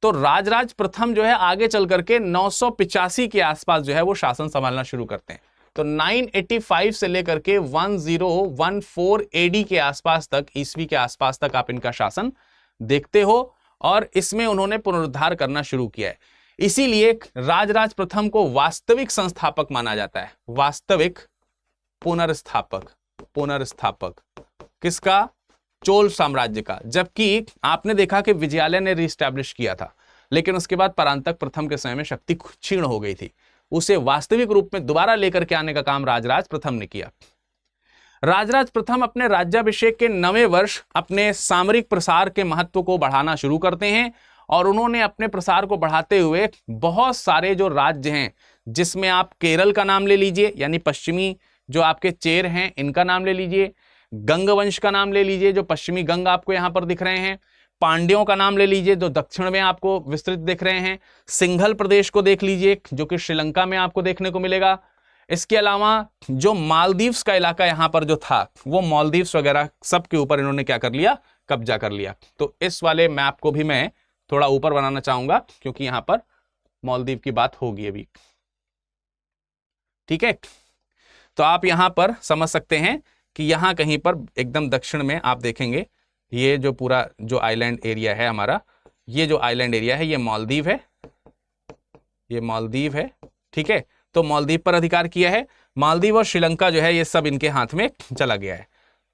तो राज प्रथम जो है आगे चल करके 985 के आसपास जो है वो शासन संभालना शुरू करते हैं। तो 985 से लेकर के 1014 एडी के आसपास तक, ईस्वी के आसपास तक आप इनका शासन देखते हो, और इसमें उन्होंने पुनरुद्धार करना शुरू किया है। इसीलिए राज प्रथम को वास्तविक संस्थापक माना जाता है, वास्तविक पुनर्स्थापक किसका, चोल साम्राज्य का। जबकि आपने देखा कि विजयालय ने रीएस्टैब्लिश किया था, लेकिन उसके बाद परांतक प्रथम के समय में शक्ति क्षीण हो गई थी, उसे वास्तविक रूप में दोबारा लेकर के आने का काम राज प्रथम ने किया। राज प्रथम अपने राज्याभिषेक के 9वें वर्ष अपने सामरिक प्रसार के महत्व को बढ़ाना शुरू करते हैं, और उन्होंने अपने प्रसार को बढ़ाते हुए बहुत सारे जो राज्य हैं, जिसमें आप केरल का नाम ले लीजिए, यानी पश्चिमी जो आपके चेर हैं इनका नाम ले लीजिए, गंग वंश का नाम ले लीजिए जो पश्चिमी गंग आपको यहां पर दिख रहे हैं, पांड्यों का नाम ले लीजिए जो दक्षिण में आपको विस्तृत दिख रहे हैं, सिंघल प्रदेश को देख लीजिए जो कि श्रीलंका में आपको देखने को मिलेगा। इसके अलावा जो मालदीव्स का इलाका यहां पर जो था, वो मालदीव्स वगैरह सब के ऊपर इन्होंने क्या कर लिया, कब्जा कर लिया। तो इस वाले मैप को भी मैं थोड़ा ऊपर बनाना चाहूंगा, क्योंकि यहां पर मालदीव की बात होगी अभी। ठीक है, तो आप यहां पर समझ सकते हैं कि यहां कहीं पर एकदम दक्षिण में आप देखेंगे, ये जो पूरा जो आइलैंड एरिया है हमारा, ये जो आइलैंड एरिया है ये मालदीव है, ये मालदीव है। ठीक है, तो मालदीव पर अधिकार किया है। मालदीव और श्रीलंका जो है ये सब इनके हाथ में चला गया है।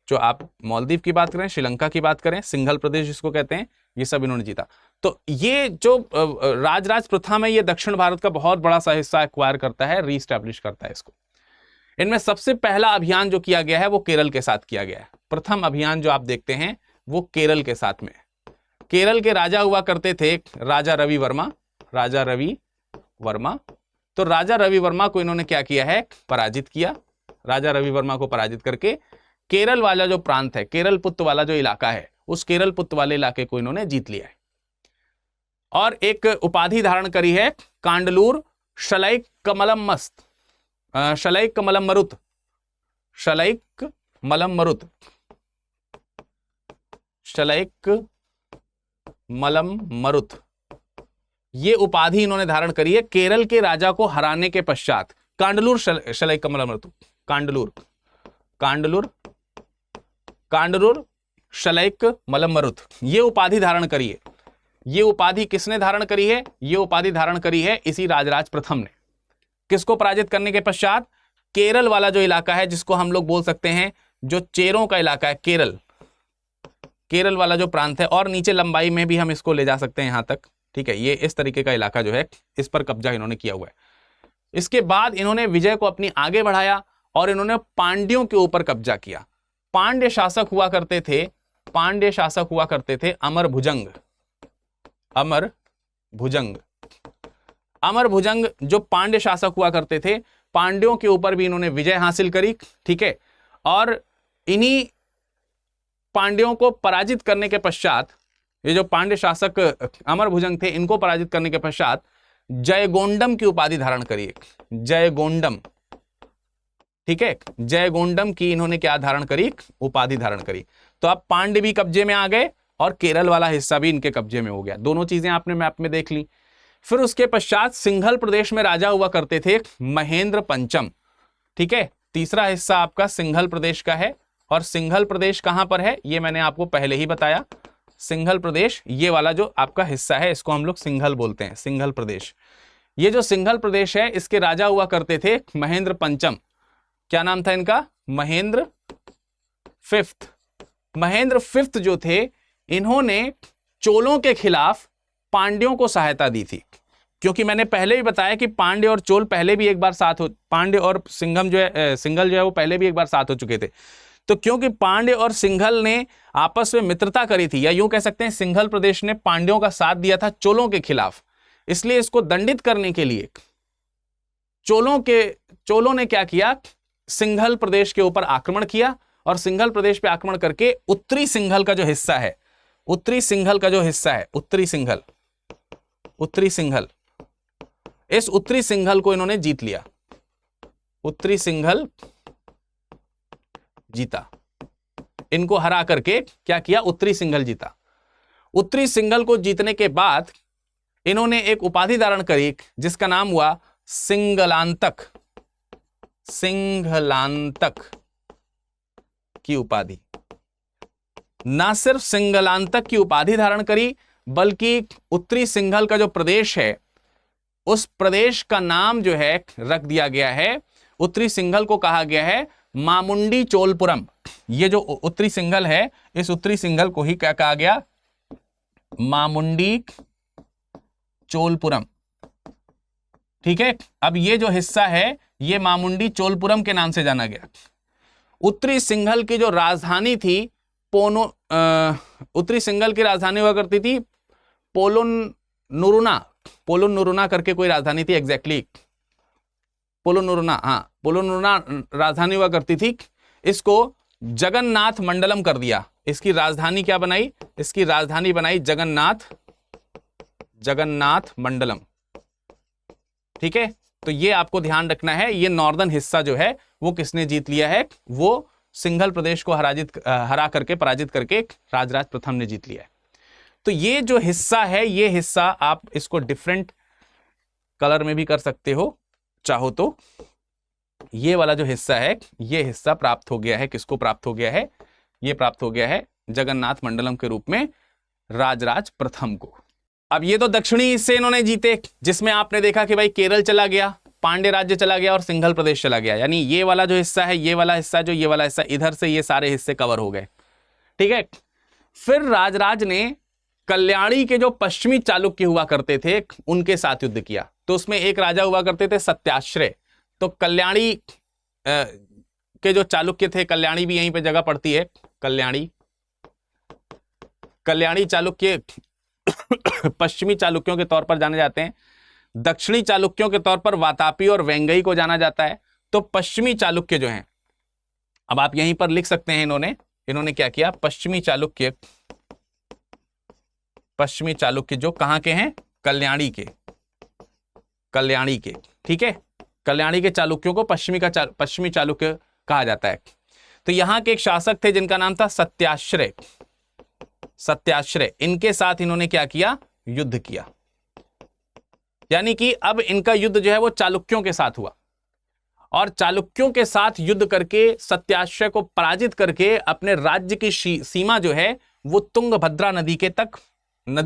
जो आप मालदीव की बात करें, श्रीलंका की बात करें, सिंघल प्रदेश जिसको कहते हैं, ये सब इन्होंने जीता। तो ये जो राज प्रथम है, ये दक्षिण भारत का बहुत बड़ा सा हिस्सा एक्वायर करता है, रीएस्टैब्लिश करता है इसको। इनमें सबसे पहला अभियान जो किया गया है वो केरल के साथ किया गया है। प्रथम अभियान जो आप देखते हैं वो केरल के साथ में। केरल के राजा हुआ करते थे राजा रवि वर्मा, राजा रवि वर्मा। तो राजा रवि वर्मा को इन्होंने क्या किया है, पराजित किया। राजा रवि वर्मा को पराजित करके केरल वाला जो प्रांत है, केरल पुत्त वाला जो इलाका है, उस केरल पुत्त वाले इलाके को इन्होंने जीत लिया है। और एक उपाधि धारण करी है कांडलूर शलैक कमलम मस्त, शलैक मलम मरुत, शलैक मलम मरुत, शलैक मलम मरुत, ये उपाधि इन्होंने धारण करी है केरल के राजा को हराने के पश्चात। कांडलूर शलैक मलम मरुत, कांडलूर, कांडलूर, कांडलूर शलैक मलम मरुत, ये उपाधि धारण करी है। ये उपाधि किसने धारण करी है, ये उपाधि धारण करी है इसी राज प्रथम ने। किसको पराजित करने के पश्चात, केरल वाला जो इलाका है जिसको हम लोग बोल सकते हैं जो चेरों का इलाका है, केरल, केरल वाला जो प्रांत है, और नीचे लंबाई में भी हम इसको ले जा सकते हैं यहां तक। ठीक है, ये इस तरीके का इलाका जो है, इस पर कब्जा इन्होंने किया हुआ है। इसके बाद इन्होंने विजय को अपनी आगे बढ़ाया और इन्होंने पांड्यों के ऊपर कब्जा किया। पांड्य शासक हुआ करते थे, पांड्य शासक हुआ करते थे अमर भुजंग, अमर भुजंग, अमर भुजंग जो पांड्य शासक हुआ करते थे, पांड्यों के ऊपर भी इन्होंने विजय हासिल करी। ठीक है, और इन्हीं पांड्यों को पराजित करने के पश्चात, ये जो पांड्य शासक अमर भुजंग थे, इनको पराजित करने के पश्चात जयगोंडम की उपाधि धारण करी, जयगोंडम। ठीक है, जयगोंडम की इन्होंने क्या धारण करी, उपाधि धारण करी। तो अब पांड्य भी कब्जे में आ गए और केरल वाला हिस्सा भी इनके कब्जे में हो गया। दोनों चीजें आपने मैप में देख ली। फिर उसके पश्चात सिंघल प्रदेश में राजा हुआ करते थे महेंद्र पंचम। ठीक है, तीसरा हिस्सा आपका सिंघल प्रदेश का है। और सिंघल प्रदेश कहां पर है ये मैंने आपको पहले ही बताया। सिंघल प्रदेश ये वाला जो आपका हिस्सा है इसको हम लोग सिंघल बोलते हैं, सिंघल प्रदेश। ये जो सिंघल प्रदेश है इसके राजा हुआ करते थे महेंद्र पंचम। क्या नाम था इनका, महेंद्र फिफ्थ। महेंद्र फिफ्थ जो थे इन्होंने चोलों के खिलाफ पांड्यों को सहायता दी थी, क्योंकि मैंने पहले भी बताया कि पांड्य और चोल पहले भी एक बार साथ हो, पांड्य और सिंघल जो है वो पहले भी एक बार साथ हो चुके थे। तो क्योंकि पांड्य और सिंघल ने आपस में मित्रता करी थी, या यूं कह सकते हैं सिंघल प्रदेश ने पांड्यों का साथ दिया था चोलों के खिलाफ, इसलिए इसको दंडित करने के लिए चोलों ने क्या किया, सिंघल प्रदेश के ऊपर आक्रमण किया। और सिंघल प्रदेश पे आक्रमण करके उत्तरी सिंघल का जो हिस्सा है, उत्तरी सिंघल का जो हिस्सा है, उत्तरी सिंघल, इस उत्तरी सिंघल को इन्होंने जीत लिया। उत्तरी सिंघल जीता, इनको हरा करके क्या किया, उत्तरी सिंघल जीता। उत्तरी सिंघल को जीतने के बाद इन्होंने एक उपाधि धारण करी जिसका नाम हुआ सिंघलांतक। सिंघलांतक की उपाधि। ना सिर्फ सिंघलांतक की उपाधि धारण करी बल्कि उत्तरी सिंघल का जो प्रदेश है उस प्रदेश का नाम जो है रख दिया गया है, उत्तरी सिंघल को कहा गया है मामुंडी चोलपुरम। ये जो उत्तरी सिंघल है इस उत्तरी सिंघल को ही क्या कहा गया, मामुंडी चोलपुरम। ठीक है, अब ये जो हिस्सा है ये मामुंडी चोलपुरम के नाम से जाना गया। उत्तरी सिंघल की जो राजधानी थी उत्तरी सिंघल की राजधानी हुआ करती थी पोलोनुरुना करके कोई राजधानी थी, एग्जैक्टली पोलोनुरुना राजधानी हुआ करती थी। इसको जगन्नाथ मंडलम कर दिया। इसकी राजधानी क्या बनाई, इसकी राजधानी बनाई जगन्नाथ मंडलम। ठीक है, तो ये आपको ध्यान रखना है। ये नॉर्दर्न हिस्सा जो है वो किसने जीत लिया है, वो सिंघल प्रदेश को पराजित करके राजराज प्रथम ने जीत लिया है। तो ये जो हिस्सा है, ये हिस्सा आप इसको डिफरेंट कलर में भी कर सकते हो चाहो तो। ये वाला जो हिस्सा है ये हिस्सा प्राप्त हो गया है, किसको प्राप्त हो गया है, ये प्राप्त हो गया है जगन्नाथ मंडलम के रूप में राजराज प्रथम को। अब ये तो दक्षिणी हिस्से इन्होंने जीते, जिसमें आपने देखा कि भाई केरल चला गया, पांड्य राज्य चला गया और सिंघल प्रदेश चला गया। यानी ये वाला जो हिस्सा है, ये वाला हिस्सा इधर से ये सारे हिस्से कवर हो गए। ठीक है, फिर राजराज ने कल्याणी के जो पश्चिमी चालुक्य हुआ करते थे उनके साथ युद्ध किया। तो उसमें एक राजा हुआ करते थे सत्याश्रय। तो कल्याणी के जो चालुक्य थे, कल्याणी भी यहीं पे जगह पड़ती है, कल्याणी चालुक्य पश्चिमी चालुक्यों के तौर पर जाने जाते हैं। दक्षिणी चालुक्यों के तौर पर वातापी और वेंगई को जाना जाता है। तो पश्चिमी चालुक्य जो हैं, अब आप यहीं पर लिख सकते हैं, इन्होंने क्या किया, पश्चिमी चालुक्य जो कहां के हैं, कल्याणी के। ठीक है, कल्याणी के चालुक्यों को पश्चिमी चालुक्य कहा जाता है। तो यहां के एक शासक थे जिनका नाम था सत्याश्रय। इनके साथ इन्होंने क्या किया, युद्ध किया। यानी कि अब इनका युद्ध जो है वो चालुक्यों के साथ हुआ और चालुक्यों के साथ युद्ध करके सत्याश्रय को पराजित करके अपने राज्य की सीमा जो है वो तुंगभद्रा नदी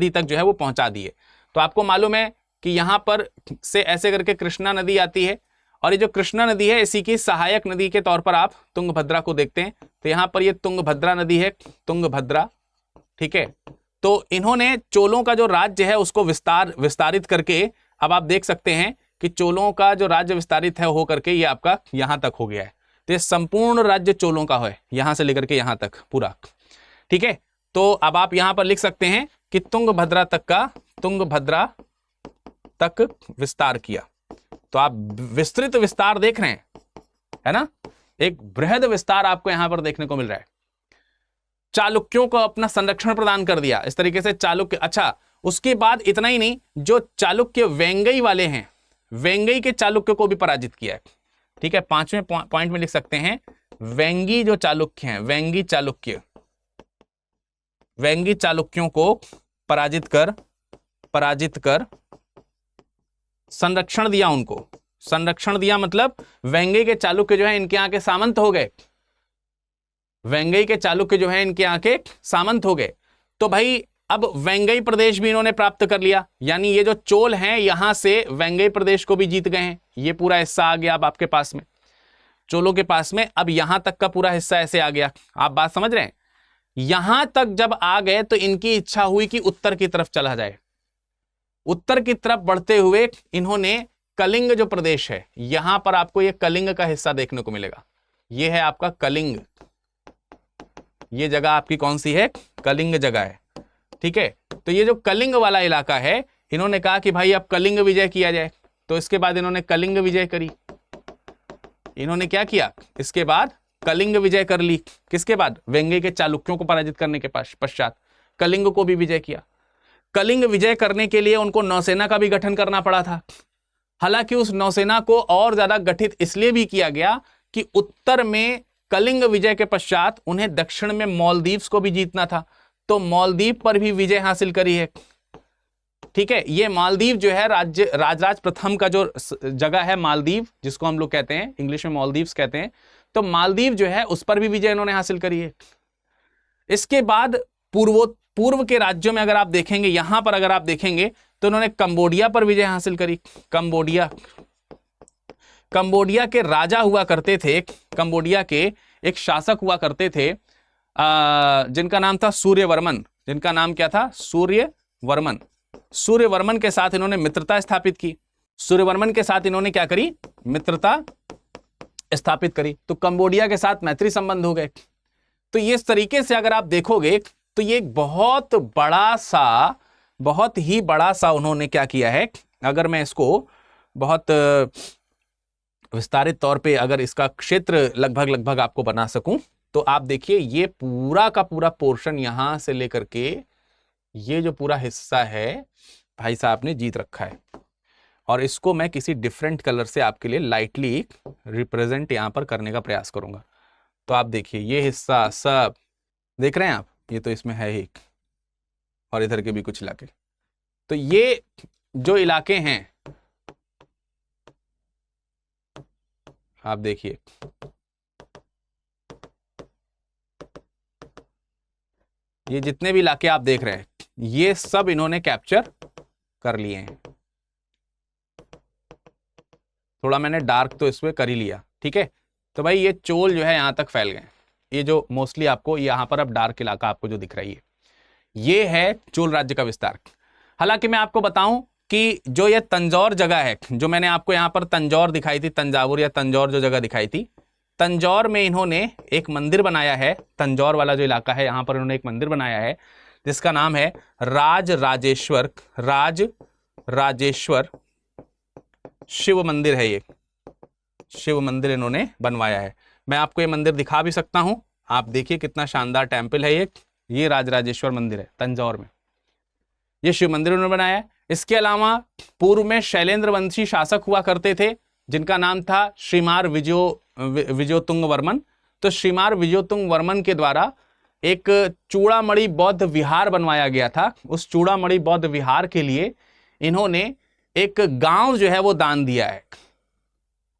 तक जो है वो पहुंचा दिए। तो आपको मालूम है कि यहां पर से ऐसे करके कृष्णा नदी आती है और ये जो कृष्णा नदी है इसी की सहायक नदी के तौर पर आप तुंगभद्रा को देखते हैं। तो यहां पर ये तुंगभद्रा नदी है, तुंगभद्रा। ठीक है, तो इन्होंने चोलों का जो राज्य है उसको विस्तारित करके अब आप देख सकते हैं कि चोलों का जो राज्य विस्तारित है हो करके ये आपका यहां तक हो गया है। तो ये संपूर्ण राज्य चोलों का है, यहां से लेकर के यहां तक पूरा। ठीक है, तो अब आप यहां पर लिख सकते हैं कि तुंगभद्रा तक विस्तार किया। तो आप विस्तृत विस्तार देख रहे हैं, है ना, एक बृहद विस्तार आपको यहां पर देखने को मिल रहा है। चालुक्यों को अपना संरक्षण प्रदान कर दिया इस तरीके से चालुक्य। अच्छा, उसके बाद इतना ही नहीं, जो चालुक्य वेंगई वाले हैं, वेंगई के चालुक्य को भी पराजित किया है। ठीक है, 5वें पॉइंट में लिख सकते हैं वेंगी जो चालुक्य हैं, वेंगी चालुक्यों को पराजित कर संरक्षण दिया उनको। संरक्षण दिया मतलब वेंगी के चालुक्य जो है इनके यहाँ के सामंत हो गए, वेंगी के चालुक्य जो है इनके यहाँ के सामंत हो गए। तो भाई अब वेंगई प्रदेश भी इन्होंने प्राप्त कर लिया, यानी ये जो चोल हैं यहां से वेंगई प्रदेश को भी जीत गए हैं। ये पूरा हिस्सा आ गया अब आपके पास में, चोलों के पास में। अब यहां तक का पूरा हिस्सा ऐसे आ गया, आप बात समझ रहे हैं। यहां तक जब आ गए तो इनकी इच्छा हुई कि उत्तर की तरफ चला जाए। उत्तर की तरफ बढ़ते हुए इन्होंने कलिंग जो प्रदेश है, यहां पर आपको ये कलिंग का हिस्सा देखने को मिलेगा। ये है आपका कलिंग, ये जगह आपकी कौन सी है, कलिंग जगह है, ठीक है। तो ये जो कलिंग वाला इलाका है, इन्होंने कहा कि भाई अब कलिंग विजय किया जाए। तो इसके बाद इन्होंने कलिंग विजय करी। इन्होंने क्या किया, इसके बाद कलिंग विजय कर ली। किसके बाद, वेंगई के चालुक्यों को पराजित करने के पश्चात कलिंग को भी विजय किया। कलिंग विजय करने के लिए उनको नौसेना का भी गठन करना पड़ा था। हालांकि उस नौसेना को और ज्यादा गठित इसलिए भी किया गया कि उत्तर में कलिंग विजय के पश्चात उन्हें दक्षिण में मालदीव्स को भी जीतना था, तो मालदीव पर भी विजय हासिल करी है, ठीक है। ये मालदीव जो है राजराज प्रथम का जो जगह है मालदीव, जिसको हम लोग कहते हैं इंग्लिश में मालदीव्स कहते हैं, तो मालदीव जो है उस पर भी विजय इन्होंने हासिल करी है। इसके बाद पूर्व के राज्यों में अगर आप देखेंगे, यहां पर अगर आप देखेंगे तो इन्होंने कंबोडिया पर विजय हासिल करी। कंबोडिया के राजा हुआ करते थे, कंबोडिया के एक शासक हुआ करते थे जिनका नाम था सूर्यवर्मन। जिनका नाम क्या था, सूर्यवर्मन। सूर्यवर्मन के साथ इन्होंने मित्रता स्थापित की। सूर्यवर्मन के साथ इन्होंने क्या करी, मित्रता स्थापित करी। तो कंबोडिया के साथ मैत्री संबंध हो गए। तो ये इस तरीके से अगर आप देखोगे तो ये एक बहुत ही बड़ा सा उन्होंने क्या किया है। अगर मैं इसको बहुत विस्तारित तौर पे अगर इसका क्षेत्र लगभग आपको बना सकूं, तो आप देखिए ये पूरा का पूरा पोर्शन यहां से लेकर के ये जो पूरा हिस्सा है भाई साहब ने जीत रखा है। और इसको मैं किसी डिफरेंट कलर से आपके लिए लाइटली रिप्रेजेंट यहां पर करने का प्रयास करूंगा। तो आप देखिए ये हिस्सा सब देख रहे हैं आप, ये तो इसमें है ही, और इधर के भी कुछ इलाके। तो ये जो इलाके हैं आप देखिए, ये जितने भी इलाके आप देख रहे हैं ये सब इन्होंने कैप्चर कर लिए हैं। थोड़ा मैंने डार्क तो इसमें कर ही लिया, ठीक है। तो भाई ये चोल जो है यहां तक फैल गए। ये जो मोस्टली आपको यहां पर अब डार्क इलाका आपको जो दिख रही है, ये है चोल राज्य का विस्तार। हालांकि मैं आपको बताऊं कि जो ये तंजौर जगह है, जो मैंने आपको यहां पर तंजौर दिखाई थी, तंजावुर या तंजौर जो जगह दिखाई थी, तंजौर में इन्होंने एक मंदिर बनाया है। तंजौर वाला जो इलाका है यहां पर इन्होंने एक मंदिर बनाया है जिसका नाम है राजराजेश्वर शिव मंदिर है। ये शिव मंदिर इन्होंने बनवाया है। मैं आपको ये मंदिर दिखा भी सकता हूं, आप देखिए कितना शानदार टेम्पल है ये राजराजेश्वर मंदिर है तंजौर में। ये शिव मंदिर उन्होंने बनाया है। इसके अलावा पूर्व में शैलेंद्र वंशी शासक हुआ करते थे जिनका नाम था श्रीमार विजयोतुंग वर्मन। तो श्रीमार विजयोतुंग वर्मन के द्वारा एक चूड़ामणि बौद्ध विहार बनवाया गया था। उस चूड़ामणि बौद्ध विहार के लिए इन्होंने एक गांव जो है वो दान दिया है।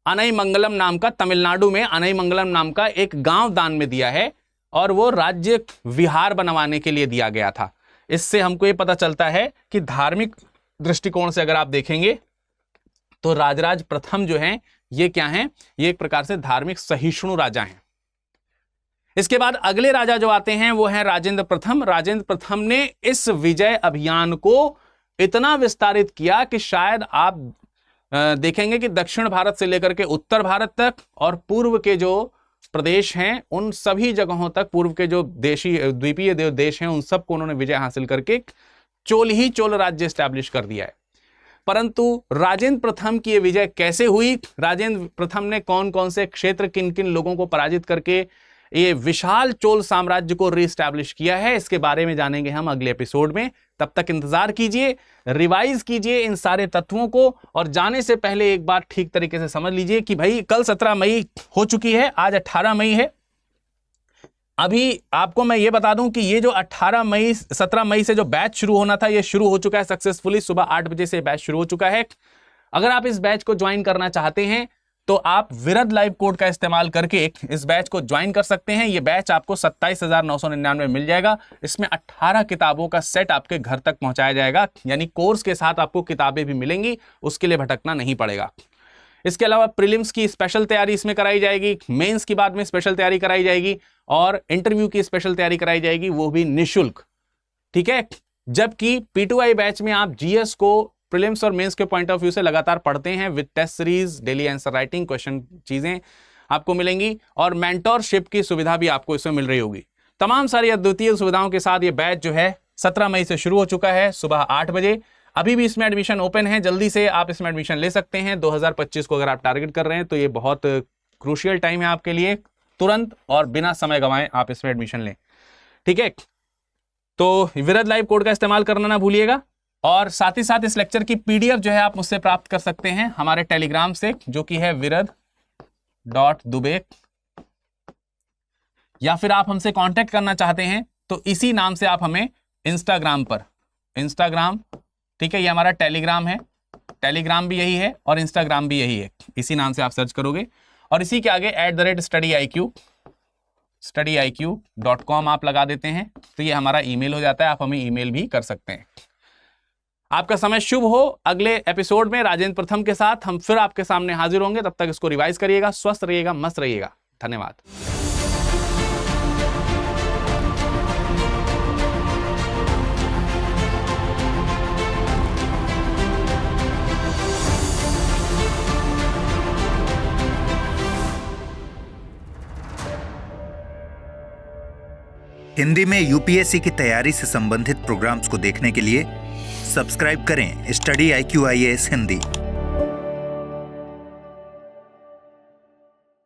अनईमंगलम नाम का, तमिलनाडु में अनईमंगलम नाम का एक गांव दान में दिया है, और वो राज्य विहार बनवाने के लिए दिया गया था। इससे हमको ये पता चलता है कि धार्मिक दृष्टिकोण से अगर आप देखेंगे तो राजराज प्रथम जो हैं ये क्या हैं, ये एक प्रकार से धार्मिक सहिष्णु राजा हैं। इसके बाद अगले राजा जो आते हैं वो हैं राजेंद्र प्रथम। राजेंद्र प्रथम ने इस विजय अभियान को इतना विस्तारित किया कि शायद आप देखेंगे कि दक्षिण भारत से लेकर के उत्तर भारत तक और पूर्व के जो प्रदेश हैं उन सभी जगहों तक, पूर्व के जो द्वीपीय देश हैं उन सबको उन्होंने विजय हासिल करके चोल राज्य स्टैब्लिश कर दिया है। परंतु राजेंद्र प्रथम की ये विजय कैसे हुई, राजेंद्र प्रथम ने कौन कौन से क्षेत्र, किन किन लोगों को पराजित करके ये विशाल चोल साम्राज्य को रीस्टैब्लिश किया है। इसके बारे में जानेंगे हम अगले एपिसोड में। तब तक इंतजार कीजिए, रिवाइज कीजिए इन सारे तत्वों को, और जाने से पहले एक बात ठीक तरीके से समझ लीजिए कि भाई कल 17 मई हो चुकी है, आज 18 मई है। अभी आपको मैं ये बता दूं कि ये जो 17 मई से जो बैच शुरू होना था, ये शुरू हो चुका है सक्सेसफुली। सुबह 8 बजे से बैच शुरू हो चुका है। अगर आप इस बैच को ज्वाइन करना चाहते हैं तो आप विरद लाइव कोड का इस्तेमाल करके इस बैच को ज्वाइन कर सकते हैं। ये बैच आपको 27,999 मिल जाएगा। इसमें 18 किताबों का सेट आपके घर तक पहुंचाया जाएगा, यानी कोर्स के साथ आपको किताबें भी मिलेंगी, उसके लिए भटकना नहीं पड़ेगा। इसके अलावा प्रीलिम्स की स्पेशल तैयारी इसमें कराई जाएगी, मेंस की बाद में स्पेशल तैयारी कराई जाएगी, और इंटरव्यू की स्पेशल तैयारी कराई जाएगी, वो भी निःशुल्क। ठीक है। जबकि P2I बैच में आप जीएस को प्रीलिम्स और मेंस के पॉइंट ऑफ व्यू से लगातार पढ़ते हैं with test series, daily answer writing, question चीजें आपको मिलेंगी, और मेंटोरशिप की सुविधा भी आपको इसमें मिल रही होगी। तमाम सारी अद्वितीय सुविधाओं के साथ ये बैच जो है 17 मई से शुरू हो चुका है सुबह 8 बजे। अभी भी इसमें एडमिशन ओपन है, जल्दी से आप इसमें एडमिशन ले सकते हैं। 2025 को अगर आप टारगेट कर रहे हैं तो ये बहुत क्रूशियल टाइम है आपके लिए। तुरंत और बिना समय गंवाए आप इसमें एडमिशन लें। ठीक है। तो विरद लाइव कोड का इस्तेमाल करना ना भूलिएगा, और साथ ही साथ इस लेक्चर की पीडीएफ जो है आप मुझसे प्राप्त कर सकते हैं हमारे टेलीग्राम से, जो कि है virad.dubey, या फिर आप हमसे कांटेक्ट करना चाहते हैं तो इसी नाम से आप हमें इंस्टाग्राम, ठीक है, ये हमारा टेलीग्राम है, टेलीग्राम भी यही है और इंस्टाग्राम भी यही है, इसी नाम से आप सर्च करोगे, और इसी के आगे @studiiq.com आप लगा देते हैं तो ये हमारा ईमेल हो जाता है। आप हमें ईमेल भी कर सकते हैं। आपका समय शुभ हो। अगले एपिसोड में राजेंद्र प्रथम के साथ हम फिर आपके सामने हाजिर होंगे। तब तक इसको रिवाइज करिएगा। स्वस्थ रहिएगा, मस्त रहिएगा। धन्यवाद। हिंदी में यूपीएससी की तैयारी से संबंधित प्रोग्राम्स को देखने के लिए सब्सक्राइब करें स्टडी IQ IAS हिंदी।